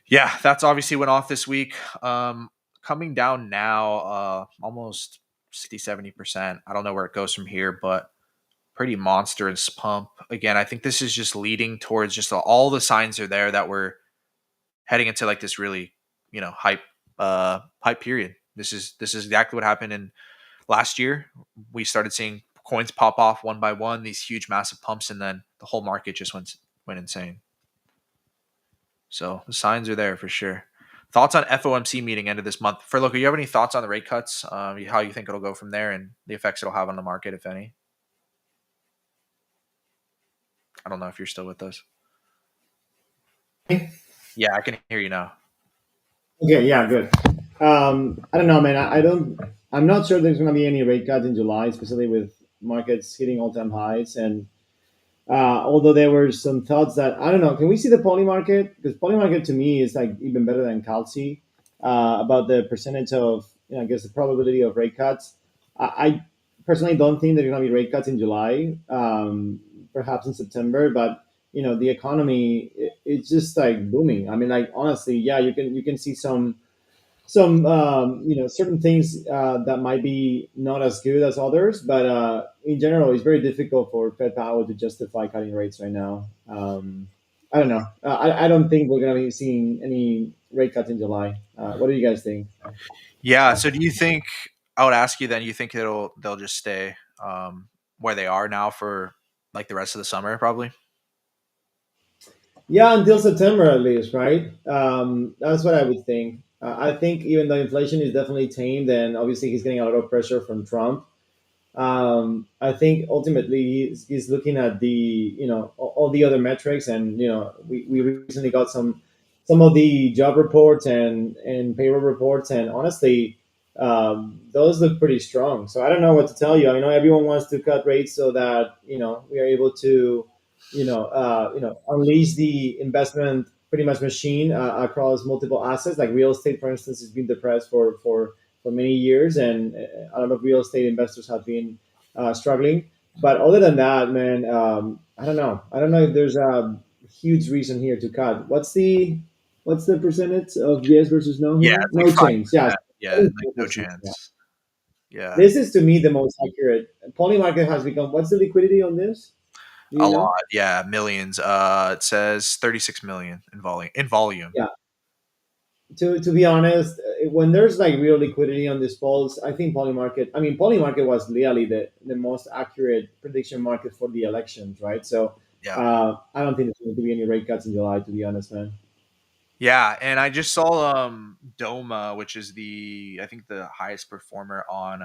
yeah, that's obviously went off this week. Coming down now, almost 60-70%. I don't know where it goes from here, but pretty monstrous pump. Again, I think this is just leading towards just all the signs are there that we're heading into like this really, hype period. This is exactly what happened in last year. We started seeing coins pop off one by one, these huge massive pumps, and then the whole market just went insane. So the signs are there for sure. Thoughts on FOMC meeting end of this month? For Loco, you have any thoughts on the rate cuts? How you think it'll go from there and the effects it'll have on the market, if any? I don't know if you're still with us. Yeah, I can hear you now. Okay, yeah, good. I don't know, man. I'm not sure there's going to be any rate cuts in July, especially with markets hitting all-time highs. And although there were some thoughts that I don't know, can we see the poly market? Because poly market to me is like even better than Calci about the percentage of, I guess, the probability of rate cuts. I personally don't think there's going to be rate cuts in July, perhaps in September, but the economy it's just like booming. I mean, like honestly, yeah, you can see some certain things that might be not as good as others, but in general, it's very difficult for Fed Powell to justify cutting rates right now. I don't know. I don't think we're going to be seeing any rate cuts in July. What do you guys think? Yeah. So do you think? I would ask you then. You think they'll just stay where they are now for like the rest of the summer, probably? Yeah, until September at least, right? That's what I would think. I think even though inflation is definitely tamed, and obviously he's getting a lot of pressure from Trump, I think ultimately he's looking at the all the other metrics, and we recently got some of the job reports and payroll reports, and honestly, those look pretty strong. So I don't know what to tell you. I know everyone wants to cut rates so that we are able to unleash the investment pretty much machine across multiple assets, like real estate, for instance, has been depressed for many years, and a lot of real estate investors have been struggling. But other than that, man, I don't know. I don't know if there's a huge reason here to cut. What's the percentage of yes versus no Yeah, here? it's like No change. Yeah, 5%. Yeah, like no 74%. Yeah. chance. Yeah, This is to me the most accurate. Poly market has become. What's the liquidity on this? Do a you know? lot. Yeah, millions. It says 36 million in volume. In volume. Yeah. To be honest, when there's like real liquidity on these polls, I think Polymarket. I mean, Polymarket was really the most accurate prediction market for the elections, right? So Yeah. I don't think there's going to be any rate cuts in July. To be honest, man. Yeah, and I just saw Doma, which is I think the highest performer on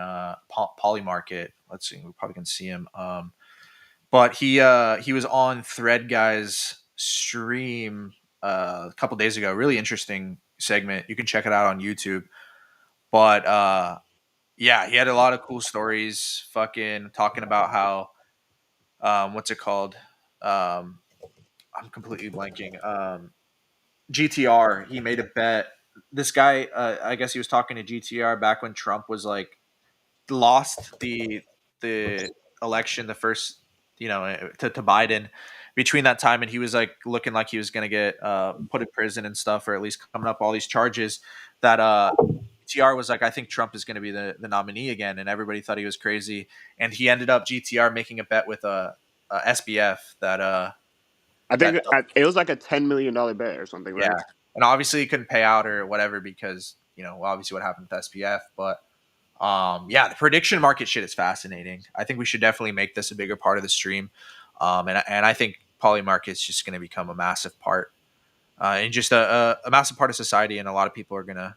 Polymarket. Let's see, we probably can see him. But he was on Thread Guy's stream a couple days ago. Really interesting segment. You can check it out on YouTube. But yeah, he had a lot of cool stories. Fucking talking about how what's it called? I'm completely blanking. GTR. He made a bet. This guy, I guess he was talking to GTR back when Trump was like lost the election, the first, to Biden. Between that time, and he was like looking like he was going to get put in prison and stuff, or at least coming up all these charges. That GTR was like, I think Trump is going to be the nominee again, and everybody thought he was crazy. And he ended up GTR making a bet with a SBF that I think that it was like a $10 million bet or something, yeah, right? and obviously he couldn't pay out or whatever because obviously what happened with SPF, but Yeah, the prediction market shit is fascinating. I think we should definitely make this a bigger part of the stream. And I think poly market's just going to become a massive part, and just a massive part of society. And a lot of people are going to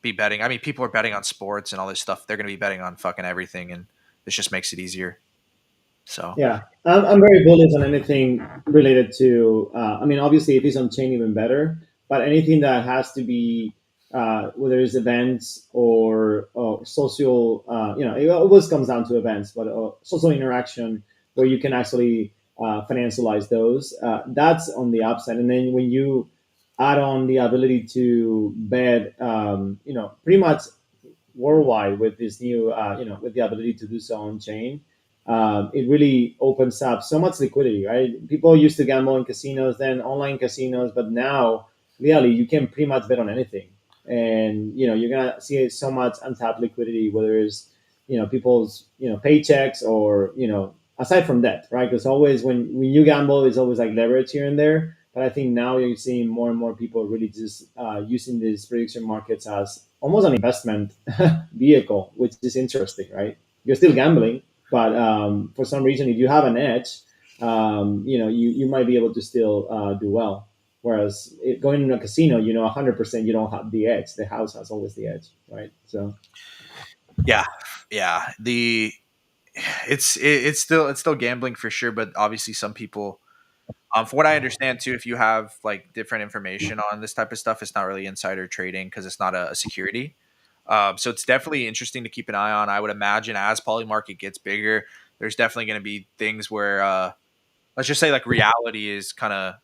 be betting. I mean, people are betting on sports and all this stuff. They're going to be betting on fucking everything, and this just makes it easier. So Yeah, I'm very bullish on anything related to. I mean, obviously, if it's on chain, even better. But anything that has to be, whether it's events or social, it always comes down to events, but social interaction where you can actually financialize those. That's on the upside, and then when you add on the ability to bet, pretty much worldwide with this new, with the ability to do so on chain, it really opens up so much liquidity, right? People used to gamble in casinos, then online casinos, but now really you can pretty much bet on anything, and you're gonna see so much untapped liquidity, whether it's people's paychecks or aside from that, right? Because always when you gamble, it's always like leverage here and there. But I think now you're seeing more and more people really just using these prediction markets as almost an investment vehicle, which is interesting, right? You're still gambling, but for some reason, if you have an edge, you might be able to still do well. Whereas going in a casino, 100% you don't have the edge. The house has always the edge, right? So yeah, yeah. It's still gambling for sure, but obviously some people. From what I understand too, if you have like different information on this type of stuff, it's not really insider trading because it's not a security. So it's definitely interesting to keep an eye on. I would imagine as poly market gets bigger, there's definitely going to be things where, let's just say, like reality is kind of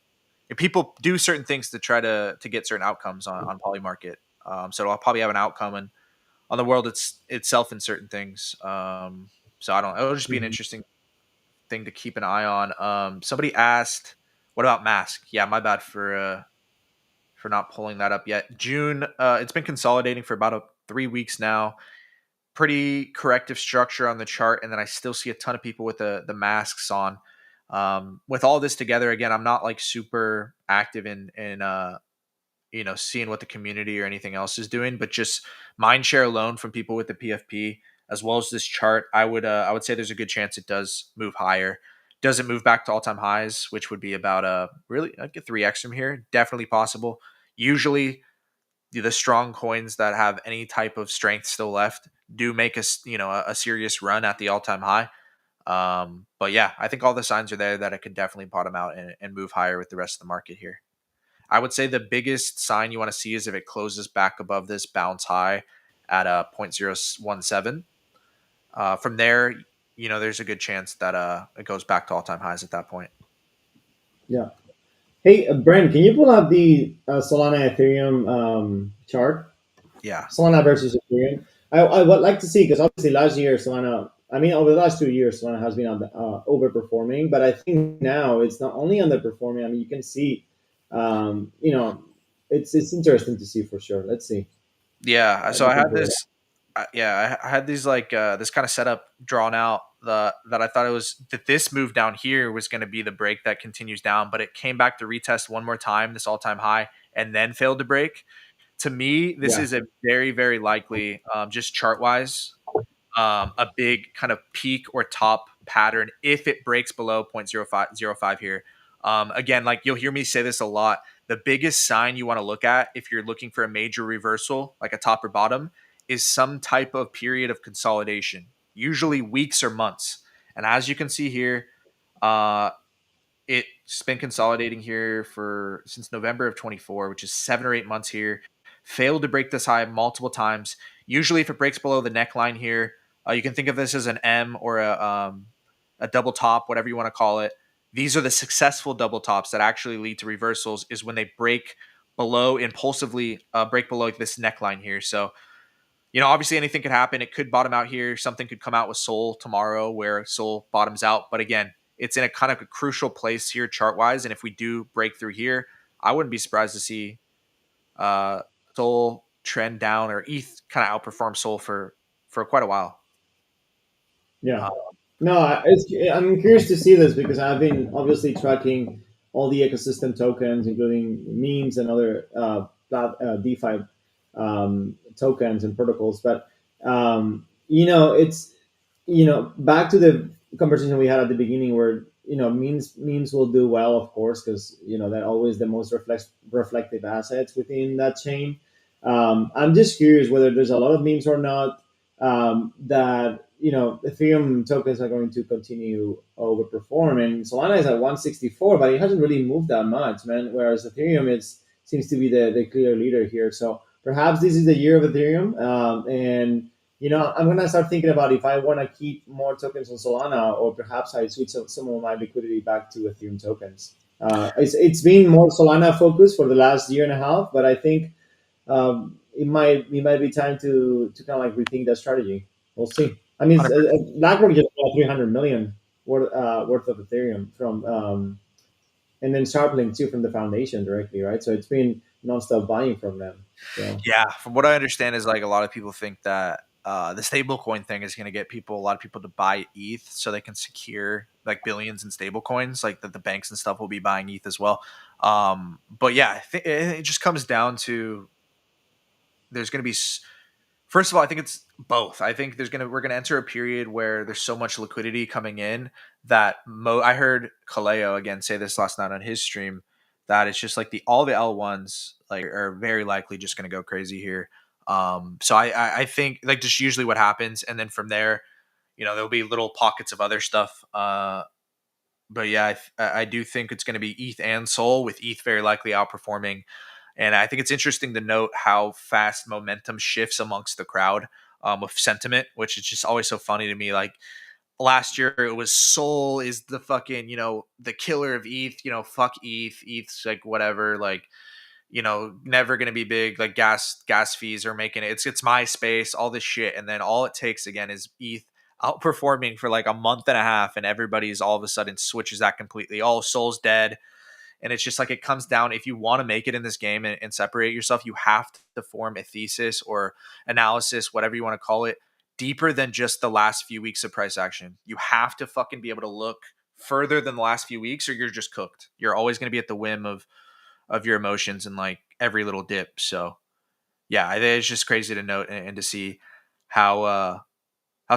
people do certain things to try to get certain outcomes on poly market. So it'll probably have an outcome on the world itself in certain things. So I don't. It'll just be an mhm. interesting thing to keep an eye on. Somebody asked, "What about mask?" Yeah, my bad for not pulling that up yet. June. It's been consolidating for about 3 weeks now. Pretty corrective structure on the chart, and then I still see a ton of people with the masks on. With all this together, again, I'm not like super active in seeing what the community or anything else is doing, but just mind share alone from people with the PFP as well as this chart, I would say there's a good chance it does move higher. Does it move back to all time highs, which would be about really I'd get 3x from here? Definitely possible. Usually the strong coins that have any type of strength still left do make a serious run at the all time high. But yeah, I think all the signs are there that it could definitely bottom out and move higher with the rest of the market here. I would say the biggest sign you want to see is if it closes back above this bounce high at 0.017. From there, there's a good chance that it goes back to all time highs at that point. Yeah. Hey, Brent, can you pull up the Solana Ethereum chart? Yeah. Solana versus Ethereum. I would like to see, because obviously last year Solana, I mean over the last 2 years Solana has been overperforming, but I think now it's not only underperforming. I mean you can see, it's interesting to see for sure. Let's see. Yeah. So You I can had pull it up. this. I had these like this kind of setup drawn out. That I thought it was that this move down here was going to be the break that continues down, but it came back to retest one more time, this all time high, and then failed to break. To me, this Yeah, is a very, very likely, just chart wise, a big kind of peak or top pattern if it breaks below 0.0505 here. Again, like you'll hear me say this a lot. The biggest sign you want to look at if you're looking for a major reversal, like a top or bottom, is some type of period of consolidation, usually weeks or months. And as you can see here, uh, it's been consolidating here for since November of 24, which is 7 or 8 months here. Failed to break this high multiple times. Usually, if it breaks below the neckline here, you can think of this as an M or a double top, whatever you want to call it. These are the successful double tops that actually lead to reversals. Is when they break below impulsively, break below this neckline here. So obviously anything could happen. It could bottom out here. Something could come out with Sol tomorrow where Sol bottoms out. But again, it's in a kind of a crucial place here chart wise. And if we do break through here, I wouldn't be surprised to see uh, Sol trend down or ETH kind of outperform Sol for quite a while. yeah. Uh, No, I'm curious to see this because I've been obviously tracking all the ecosystem tokens, including memes and other DeFi tokens and protocols. But it's back to the conversation we had at the beginning, where memes will do well, of course, because they're always the most reflective assets within that chain. I'm just curious whether there's a lot of memes or not, that Ethereum tokens are going to continue overperform, and Solana is at 164, but it hasn't really moved that much, man. Whereas Ethereum seems to be the clear leader here. So perhaps this is the year of Ethereum, and I'm gonna start thinking about if I want to keep more tokens on Solana, or perhaps I switch some of my liquidity back to Ethereum tokens. It's been more Solana focused for the last year and a half, but I think it might be time to kind of like rethink that strategy. We'll see. I mean, 100%. BlackRock just bought 300 million worth of Ethereum from, and then Sharplink too from the foundation directly, right? So it's been nonstop buying from them. So Yeah, from what I understand is like a lot of people think that the stablecoin thing is going to get a lot of people to buy ETH so they can secure like billions in stablecoins, like that the banks and stuff will be buying ETH as well. But yeah, I think it just comes down to there's going to be first of all, I think it's both. I think we're gonna enter a period where there's so much liquidity coming in that I heard Kaleo again say this last night on his stream, that it's just like all the L1s like are very likely just gonna go crazy here. So I think like just usually what happens, and then from there, there'll be little pockets of other stuff. But yeah, I do think it's going to be ETH and Sol, with ETH very likely outperforming. And I think it's interesting to note how fast momentum shifts amongst the crowd, with sentiment, which is just always so funny to me. Like last year, it was Sol is the fucking, the killer of ETH, fuck ETH. ETH's like whatever, like, never going to be big. Like gas fees are making it. It's MySpace, all this shit. And then all it takes again is ETH outperforming for like a month and a half, and everybody's all of a sudden switches that completely. Oh, Sol's dead. And it's just like it comes down, if you want to make it in this game and separate yourself, you have to form a thesis or analysis, whatever you want to call it, deeper than just the last few weeks of price action. You have to fucking be able to look further than the last few weeks, or you're just cooked. You're always going to be at the whim of your emotions and like every little dip. So yeah, it's just crazy to note and to see how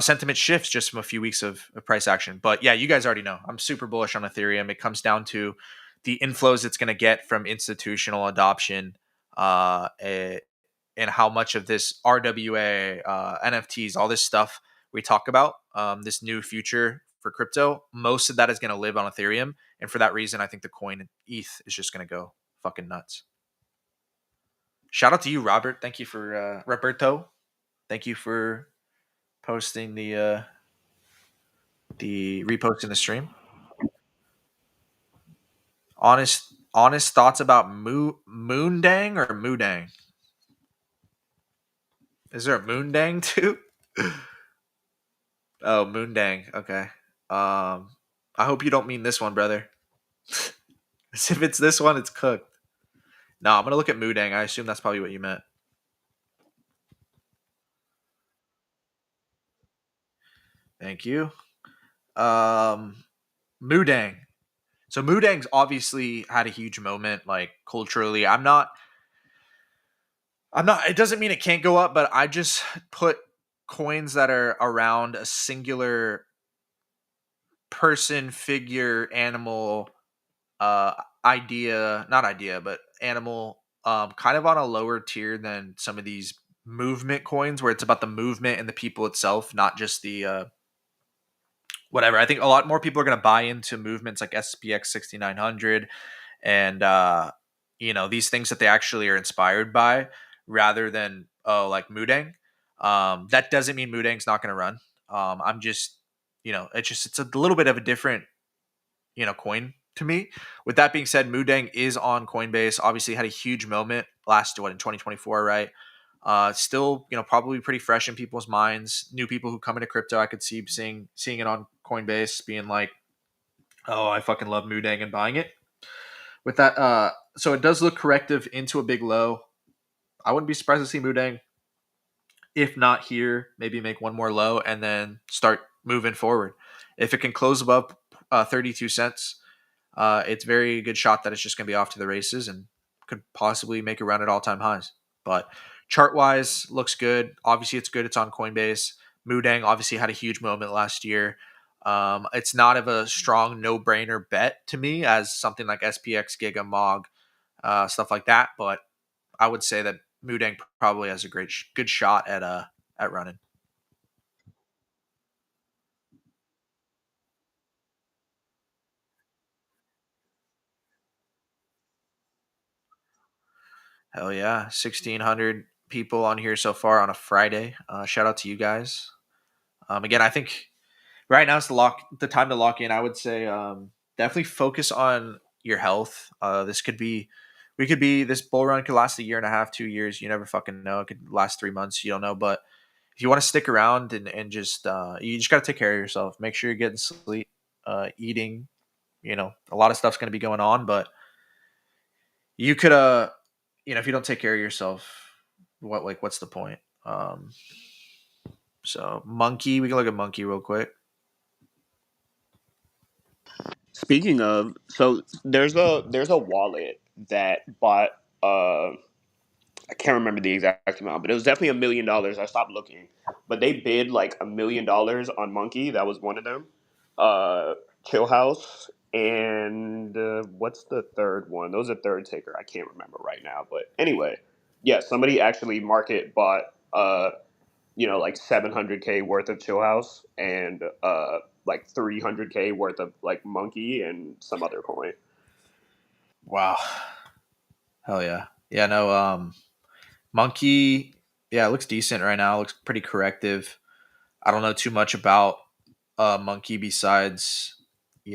sentiment shifts just from a few weeks of price action. But yeah, you guys already know I'm super bullish on Ethereum. It comes down to the inflows it's going to get from institutional adoption, and how much of this RWA, NFTs, all this stuff we talk about, this new future for crypto, most of that is going to live on Ethereum. And for that reason, I think the coin ETH is just going to go fucking nuts. Shout out to you, Robert. Thank you for Roberto. Thank you for posting the reposting the stream. Honest thoughts about Moondang or Moodang? Is there a Moondang too? Oh, Moondang. Okay. I hope you don't mean this one, brother. If it's this one, it's cooked. No, I'm gonna look at Moodang. I assume that's probably what you meant. Thank you. Moodang. So Moodang's obviously had a huge moment, like culturally. I'm not. It doesn't mean it can't go up, but I just put coins that are around a singular person, figure, animal, not idea, but animal, kind of on a lower tier than some of these movement coins, where it's about the movement and the people itself, not just the whatever. I think a lot more people are going to buy into movements like SPX 6900 and these things that they actually are inspired by, rather than like Moodang. That doesn't mean Moodang's not going to run. I'm just it's a little bit of a different coin to me. With that being said, Moodang is on Coinbase. Obviously had a huge moment last in 2024, right? Still, probably pretty fresh in people's minds. New people who come into crypto, I could see seeing it on Coinbase, being like, "Oh, I fucking love Moodang," and buying it. With that, so it does look corrective into a big low. I wouldn't be surprised to see Moodang, if not here, maybe make one more low and then start moving forward. If it can close above 32 cents, it's very good shot that it's just going to be off to the races and could possibly make a run at all-time highs. But chart-wise, looks good. Obviously, it's good. It's on Coinbase. Mudang obviously had a huge moment last year. It's not of a strong no-brainer bet to me as something like SPX, Giga, Mog, stuff like that. But I would say that Mudang probably has a good shot at running. Hell yeah, 1,600 people on here so far on a Friday. Shout out to you guys. Again, I think right now is the time to lock in. I would say definitely focus on your health. This bull run could last a year and a half, 2 years. You never fucking know. It could last 3 months. You don't know. But if you want to stick around and just you just got to take care of yourself. Make sure you're getting sleep, eating. A lot of stuff's going to be going on, but you could if you don't take care of yourself, what's the point? So Monkey, we can look at Monkey real quick. Speaking of, so there's a wallet that bought I can't remember the exact amount, but it was definitely $1 million. I stopped looking, but they bid like $1 million on Monkey. That was one of them. Uh, Chill House and what's the third one? Those are third taker. I can't remember right now, but anyway, yeah, somebody actually market bought like 700K worth of Chill House and like 300K worth of like Monkey and some other coin. Wow. Hell yeah. Yeah, no, Monkey, yeah, it looks decent right now. It looks pretty corrective. I don't know too much about Monkey besides,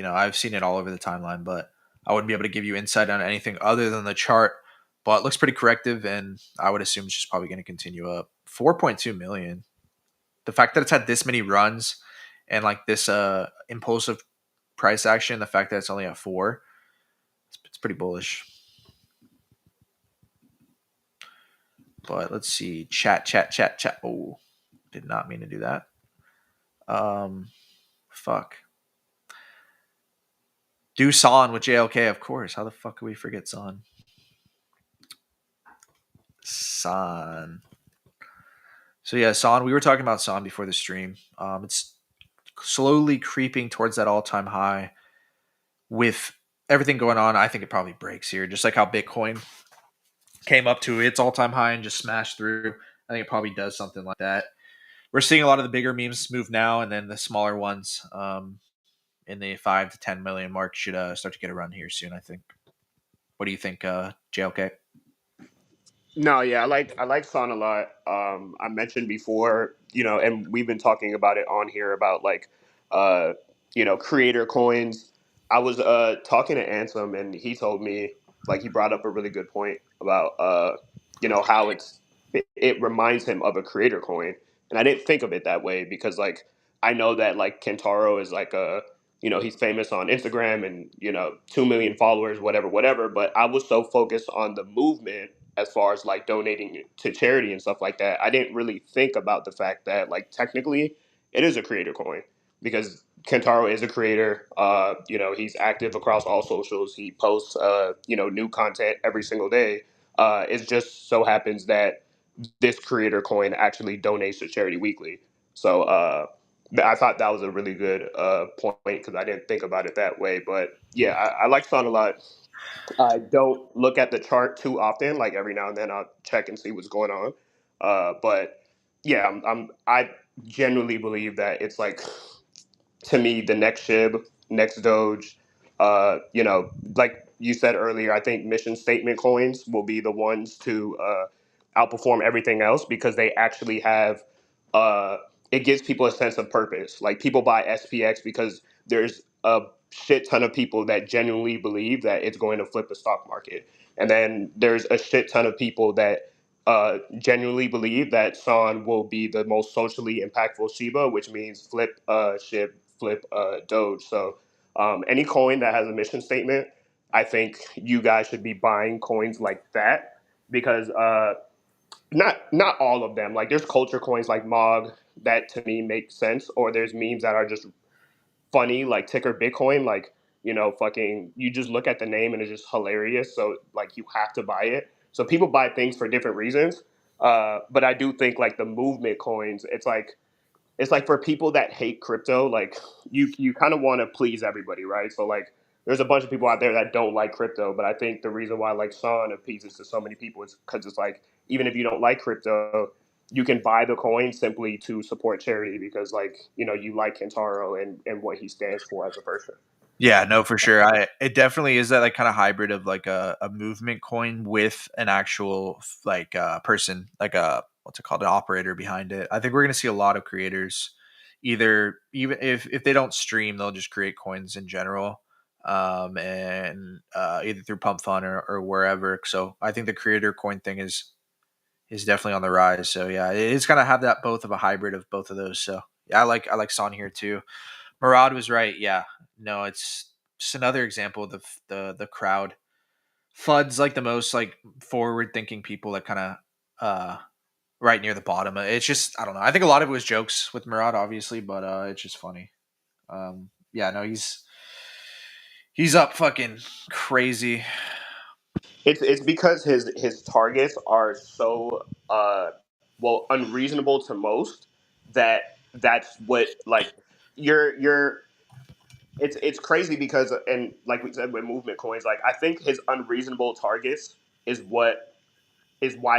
I've seen it all over the timeline, but I wouldn't be able to give you insight on anything other than the chart. But it looks pretty corrective, and I would assume it's just probably going to continue up. 4.2 million. The fact that it's had this many runs and like this impulsive price action, the fact that it's only at 4, it's pretty bullish. But let's see. Chat. Oh, did not mean to do that. Fuck. Do Son with JLK, of course. How the fuck could we forget Son? Son. So yeah, Son. We were talking about Son before the stream. It's slowly creeping towards that all-time high. With everything going on, I think it probably breaks here. Just like how Bitcoin came up to its all-time high and just smashed through. I think it probably does something like that. We're seeing a lot of the bigger memes move now, and then the smaller ones in the 5 to 10 million mark should start to get a run here soon, I think. What do you think, JLK? No, yeah, I like Son a lot. I mentioned before, and we've been talking about it on here about like, uh, creator coins. I was talking to Ansem, and he told me like he brought up a really good point about how it reminds him of a creator coin, and I didn't think of it that way because like I know that like Kentaro is like he's famous on Instagram and 2 million followers, whatever. But I was so focused on the movement as far as like donating to charity and stuff like that. I didn't really think about the fact that like technically it is a creator coin because Kentaro is a creator. He's active across all socials. He posts new content every single day. It just so happens that this creator coin actually donates to charity weekly. So I thought that was a really good point because I didn't think about it that way. But yeah, I like Son a lot. I don't look at the chart too often. Like every now and then, I'll check and see what's going on. But yeah, I genuinely believe that it's like to me the next SHIB, next Doge. Like you said earlier, I think mission statement coins will be the ones to outperform everything else because they actually have. Uh, it gives people a sense of purpose. Like people buy SPX because there's a shit ton of people that genuinely believe that it's going to flip the stock market, and then there's a shit ton of people that genuinely believe that Son will be the most socially impactful Shiba, which means flip SHIB, flip Doge. So any coin that has a mission statement, I think you guys should be buying coins like that because not all of them. Like there's culture coins like Mog that to me make sense, or there's memes that are just funny, like ticker Bitcoin, like fucking you just look at the name and it's just hilarious. So like you have to buy it. So people buy things for different reasons. But I do think like the movement coins, it's like it's like for people that hate crypto, like you kind of want to please everybody, right? So like there's a bunch of people out there that don't like crypto, but I think the reason why like Sean appeases to so many people is because it's like even if you don't like crypto, you can buy the coin simply to support charity because like you like Kentaro and what he stands for as a person. Yeah, no, for sure. It definitely is that like kind of hybrid of like a movement coin with an actual like person, like a what's it called, an operator behind it. I think we're gonna see a lot of creators either even if they don't stream, they'll just create coins in general. And either through Pump Fun or wherever. So I think the creator coin thing is definitely on the rise. So yeah, it's gonna have that both of a hybrid of both of those. So yeah, I like Son here too. Murad was right. Yeah, no, it's just another example of the crowd. Fudd's like the most like forward thinking people that kind of right near the bottom. It's just I don't know. I think a lot of it was jokes with Murad, obviously, but it's just funny. Yeah, no, he's up fucking crazy. It's because his targets are so unreasonable to most that that's what like you're it's crazy because and like we said with movement coins, like I think his unreasonable targets is why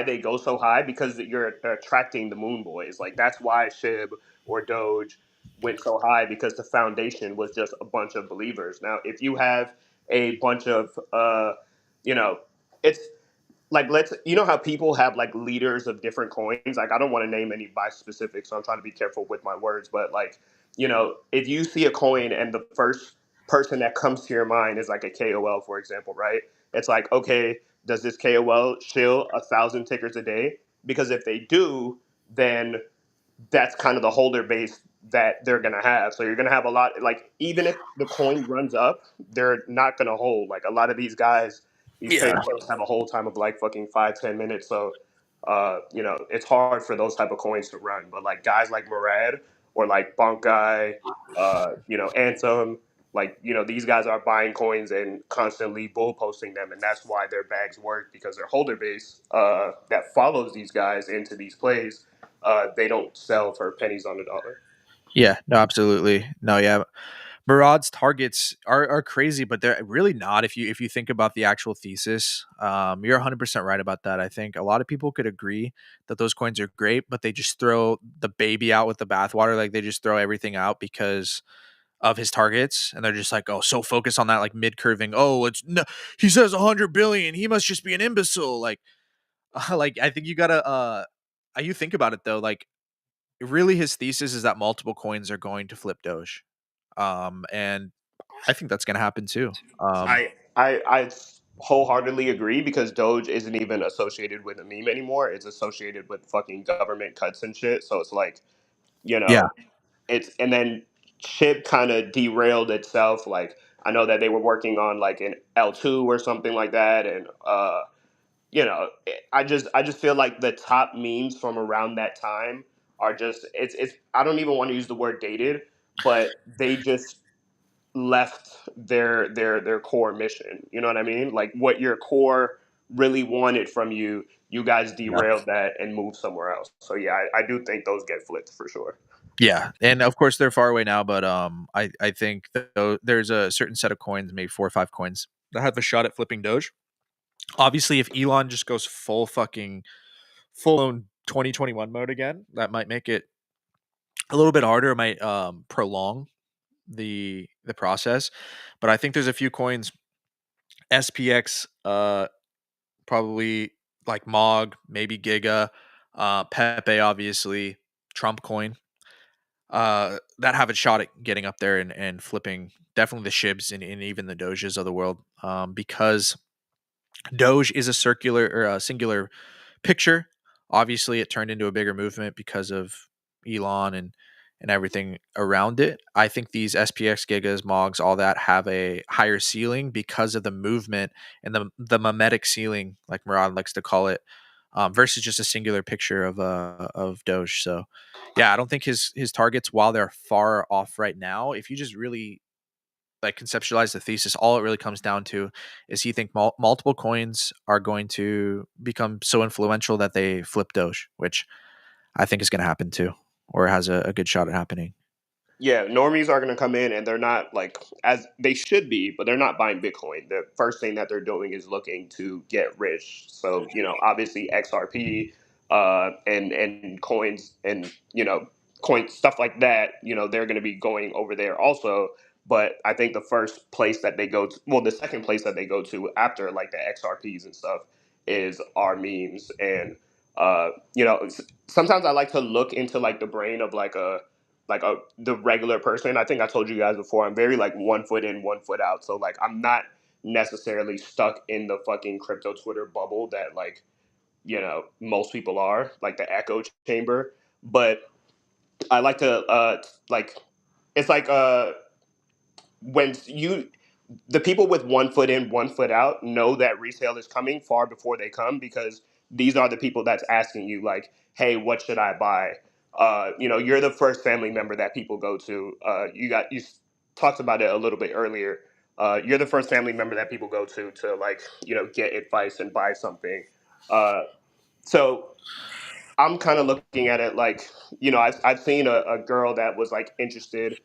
they go so high because you're attracting the moon boys. Like that's why Shib or Doge went so high because the foundation was just a bunch of believers. Now, if you have a bunch of you know, it's like how people have like leaders of different coins. Like I don't want to name any by specific, so I'm trying to be careful with my words. But like if you see a coin and the first person that comes to your mind is like a KOL, for example, right? It's like, okay, does this KOL shill 1,000 tickers a day? Because if they do, then that's kind of the holder base that they're going to have. So you're going to have a lot, like, even if the coin runs up, they're not going to hold. Like, a lot of these guys, these Yeah, fake players have a hold time of like fucking 5-10 minutes. So, it's hard for those type of coins to run. But like guys like Murad or like Bonkai, Anthem, like, these guys are buying coins and constantly bull posting them. And that's why their bags work because their holder base that follows these guys into these plays they don't sell for pennies on the dollar. yeah, no, absolutely, no, yeah. Murad's targets are crazy, but they're really not if you think about the actual thesis. You're 100% right about that. I think a lot of people could agree that those coins are great, but they just throw the baby out with the bathwater. Like they just throw everything out because of his targets, and they're just like, oh, so focused on that like mid curving. Oh, it's no, he says 100 billion. He must just be an imbecile. Like, like I think you gotta you think about it though, like really his thesis is that multiple coins are going to flip Doge. And I think that's going to happen too. I wholeheartedly agree because Doge isn't even associated with a meme anymore. It's associated with fucking government cuts and shit. So it's like, you Yeah, know, it's and then Chip kind of derailed itself. Like I know that they were working on like an L2 or something like that, and I just feel like the top memes from around that time are just it's I don't even want to use the word dated, but they just left their core mission. You know what I mean? Like what your core really wanted from you, you guys yeah, derailed that and moved somewhere else. So yeah, I do think those get flipped for sure. yeah. And of course they're far away now, but I think there's a certain set of coins, maybe 4 or 5 coins that have a shot at flipping Doge. Obviously, if Elon just goes full on 2021 mode again, that might make it a little bit harder. It might prolong the process. But I think there's a few coins, SPX, probably like Mog, maybe Giga, Pepe, obviously, Trump coin, that have a shot at getting up there and flipping definitely the shibs and even the doges of the world, because Doge is a circular or a singular picture. Obviously, it turned into a bigger movement because of Elon and everything around it. I think these SPX gigas, Mogs, all that have a higher ceiling because of the movement and the mimetic ceiling, like Murad likes to call it, versus just a singular picture of Doge. So, yeah, I don't think his targets, while they're far off right now, if you just really like conceptualize the thesis, all it really comes down to is he think multiple coins are going to become so influential that they flip Doge, which I think is going to happen too. or has a good shot at happening. Yeah, normies are going to come in and they're not like as they should be, but they're not buying Bitcoin. The first thing that they're doing is looking to get rich. So obviously XRP, and coins and coin stuff like that. They're going to be going over there also. But I think the first place that they go to, well, the second place that they go to after like the XRPs and stuff is our memes. And sometimes I like to look into like the brain of the regular person. I think I told you guys before, I'm very like 1 foot in, 1 foot out. So like I'm not necessarily stuck in the fucking crypto Twitter bubble that like, most people are, like the echo chamber. But I like to like it's like when you the people with 1 foot in, 1 foot out know that resale is coming far before they come, because these are the people that's asking you like, hey, what should I buy? You're the first family member that people go to. You talked about it a little bit earlier. You're the first family member that people go to like, get advice and buy something. So I'm kind of looking at it like, I've seen a girl that was like interested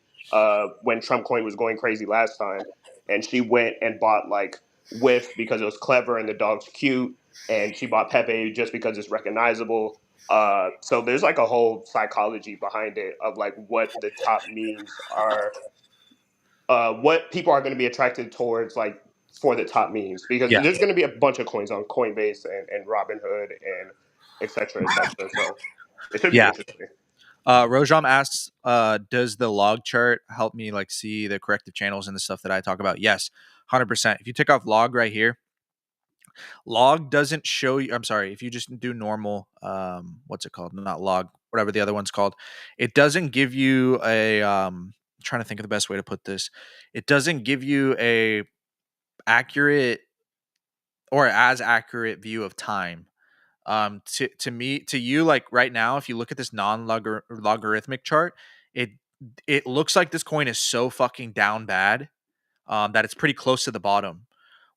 when Trump coin was going crazy last time, and she went and bought like Whiff because it was clever and the dog's cute, and she bought Pepe just because it's recognizable. So there's like a whole psychology behind it of like what the top memes are, what people are going to be attracted towards, like for the top memes, because Yeah. there's going to be a bunch of coins on Coinbase and Robinhood and et cetera, et cetera. So it should be Yeah. interesting. Rojam asks, does the log chart help me like see the corrective channels and the stuff that I talk about? Yes, 100%. If you take off log right here, log doesn't show you. I'm sorry, if you just do normal, what's it called? Not log, whatever the other one's called. It doesn't give you a. I'm trying to think of the best way to put this. It doesn't give you a accurate or as accurate view of time. To you, like right now, if you look at this non-logarithmic chart, it it looks like this coin is so fucking down bad, that it's pretty close to the bottom.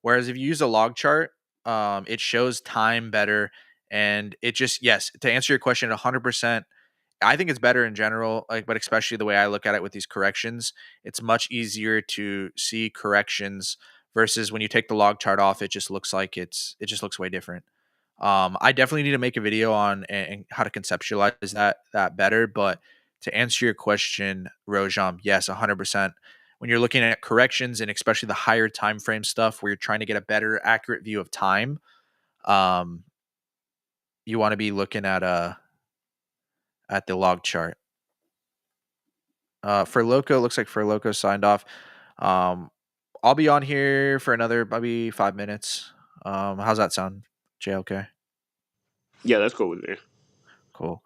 Whereas if you use a log chart, it shows time better, and it just, yes, to answer your question 100%. I think it's better in general, like, but especially the way I look at it with these corrections, it's much easier to see corrections versus when you take the log chart off, it just looks like it just looks way different. I definitely need to make a video on and how to conceptualize that better. But to answer your question, Rojam, yes, 100%. When you're looking at corrections and especially the higher time frame stuff where you're trying to get a better, accurate view of time, um, you want to be looking at the log chart. For Loco, looks like for Loco signed off. I'll be on here for another maybe 5 minutes. How's that sound, JLK? Yeah, that's cool with me. Cool.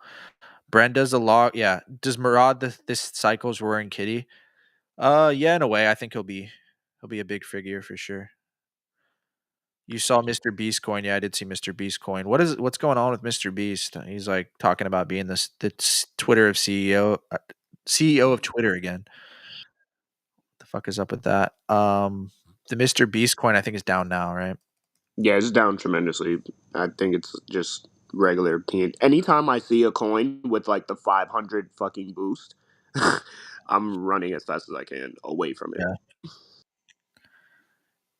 Brent does a log. Yeah. Does Murad this cycle's Roaring Kitty? Yeah, in a way, I think he'll be a big figure for sure. You saw Mr. Beast coin. Yeah, I did see Mr. Beast coin. What's going on with Mr. Beast? He's like talking about being the Twitter of CEO of Twitter again. The fuck is up with that? The Mr. Beast coin I think is down now, right? Yeah, it's down tremendously. I think it's just regular P. Anytime I see a coin with like the 500 fucking boost, I'm running as fast as I can away from it. Yeah.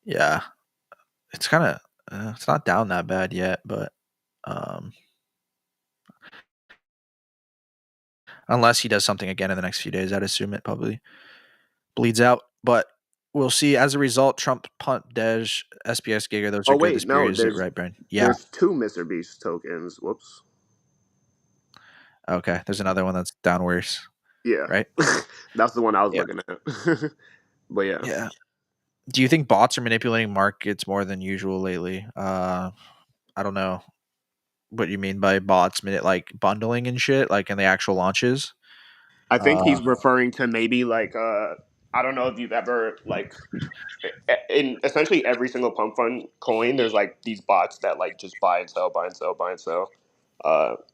Yeah. It's kind of it's not down that bad yet, but um unless he does something again in the next few days, I'd assume it probably bleeds out. But we'll see. As a result, Trump punt Dej SPS Giga. Those Oh are good wait, this no, period. Is it right, Brian? Yeah. there's two Mr. Beast tokens. Whoops. Okay. There's another one that's down worse. Yeah, Right. that's the one I was Yeah. looking at. But yeah. Yeah. Do you think bots are manipulating markets more than usual lately? I don't know what you mean by bots. Like bundling and shit, like in the actual launches. I think Uh, he's referring to maybe like I don't know if you've ever like in essentially every single pump fund coin there's like these bots that like just buy and sell, buy and sell, buy and sell.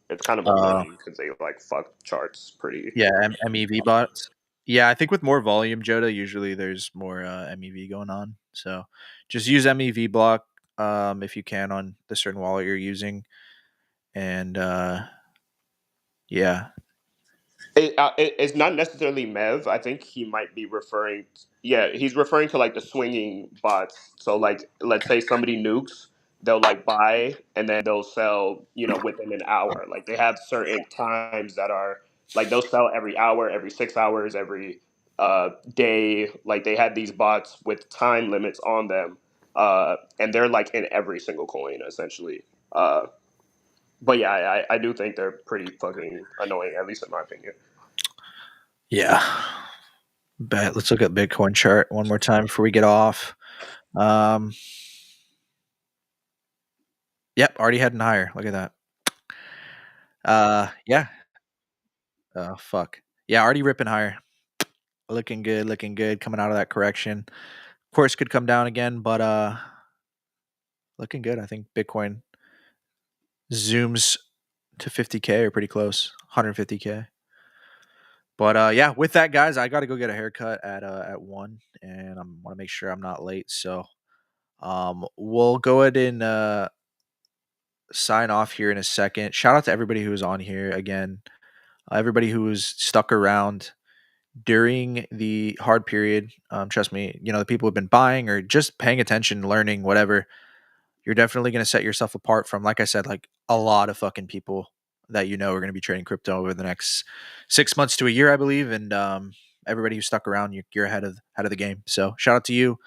It's kind of uh, annoying because they like fuck charts pretty. yeah, MEV bots. Yeah, I think with more volume, Joda, usually there's more MEV going on. So just use MEV block if you can on the certain wallet you're using, and yeah, It's not necessarily Mev. I think he might be referring. Yeah, he's referring to like the swinging bots. So like, let's say somebody nukes, they'll like buy and then they'll sell. Within an hour. Like they have certain times that are like they'll sell every hour, every 6 hours, every day. Like they have these bots with time limits on them, and they're like in every single coin essentially. But yeah, I do think they're pretty fucking annoying, at least in my opinion. Yeah. Bet. Let's look at Bitcoin chart one more time before we get off. Yep, already heading higher. Look at that. Yeah. Oh, fuck. Yeah, already ripping higher. Looking good. Coming out of that correction. Of course, could come down again, but looking good. I think Bitcoin zooms to 50K or pretty close, 150K. But yeah, with that, guys, I got to go get a haircut at 1, and I want to make sure I'm not late. So we'll go ahead and sign off here in a second. Shout out to everybody who was on here again. Everybody who was stuck around during the hard period. Trust me, the people who've been buying or just paying attention, learning, whatever. You're definitely going to set yourself apart from, like I said, like a lot of fucking people that are going to be trading crypto over the next 6 months to a year, I believe. And everybody who stuck around, you're ahead of the game. So shout out to you.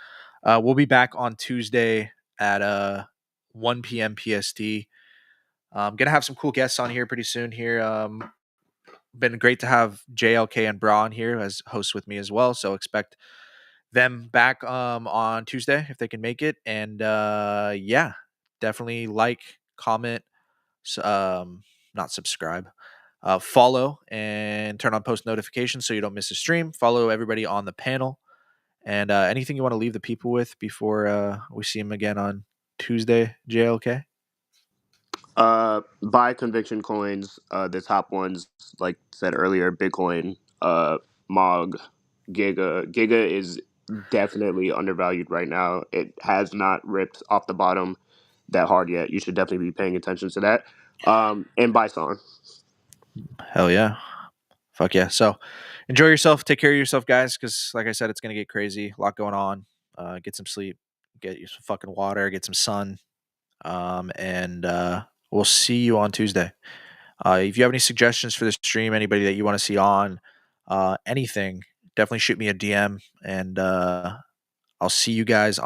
We'll be back on Tuesday at 1 p.m. PST. I'm gonna have some cool guests on here pretty soon. Here, been great to have JLK and Bra on here as hosts with me as well. So expect them back on Tuesday if they can make it. And yeah, definitely like, comment, not subscribe, follow, and turn on post notifications so you don't miss a stream. Follow everybody on the panel. And anything you want to leave the people with before we see them again on Tuesday, JLK? Buy conviction coins. The top ones, like said earlier, Bitcoin, Mog, Giga. Giga is definitely undervalued right now. It has not ripped off the bottom that hard yet. You should definitely be paying attention to that. And buy Son. Hell yeah. Fuck yeah. So enjoy yourself. Take care of yourself, guys, because like I said, it's going to get crazy. A lot going on. Get some sleep. Get you some fucking water. Get some sun. And we'll see you on Tuesday. If you have any suggestions for the stream, anybody that you want to see on, anything, definitely shoot me a DM. And I'll see you guys on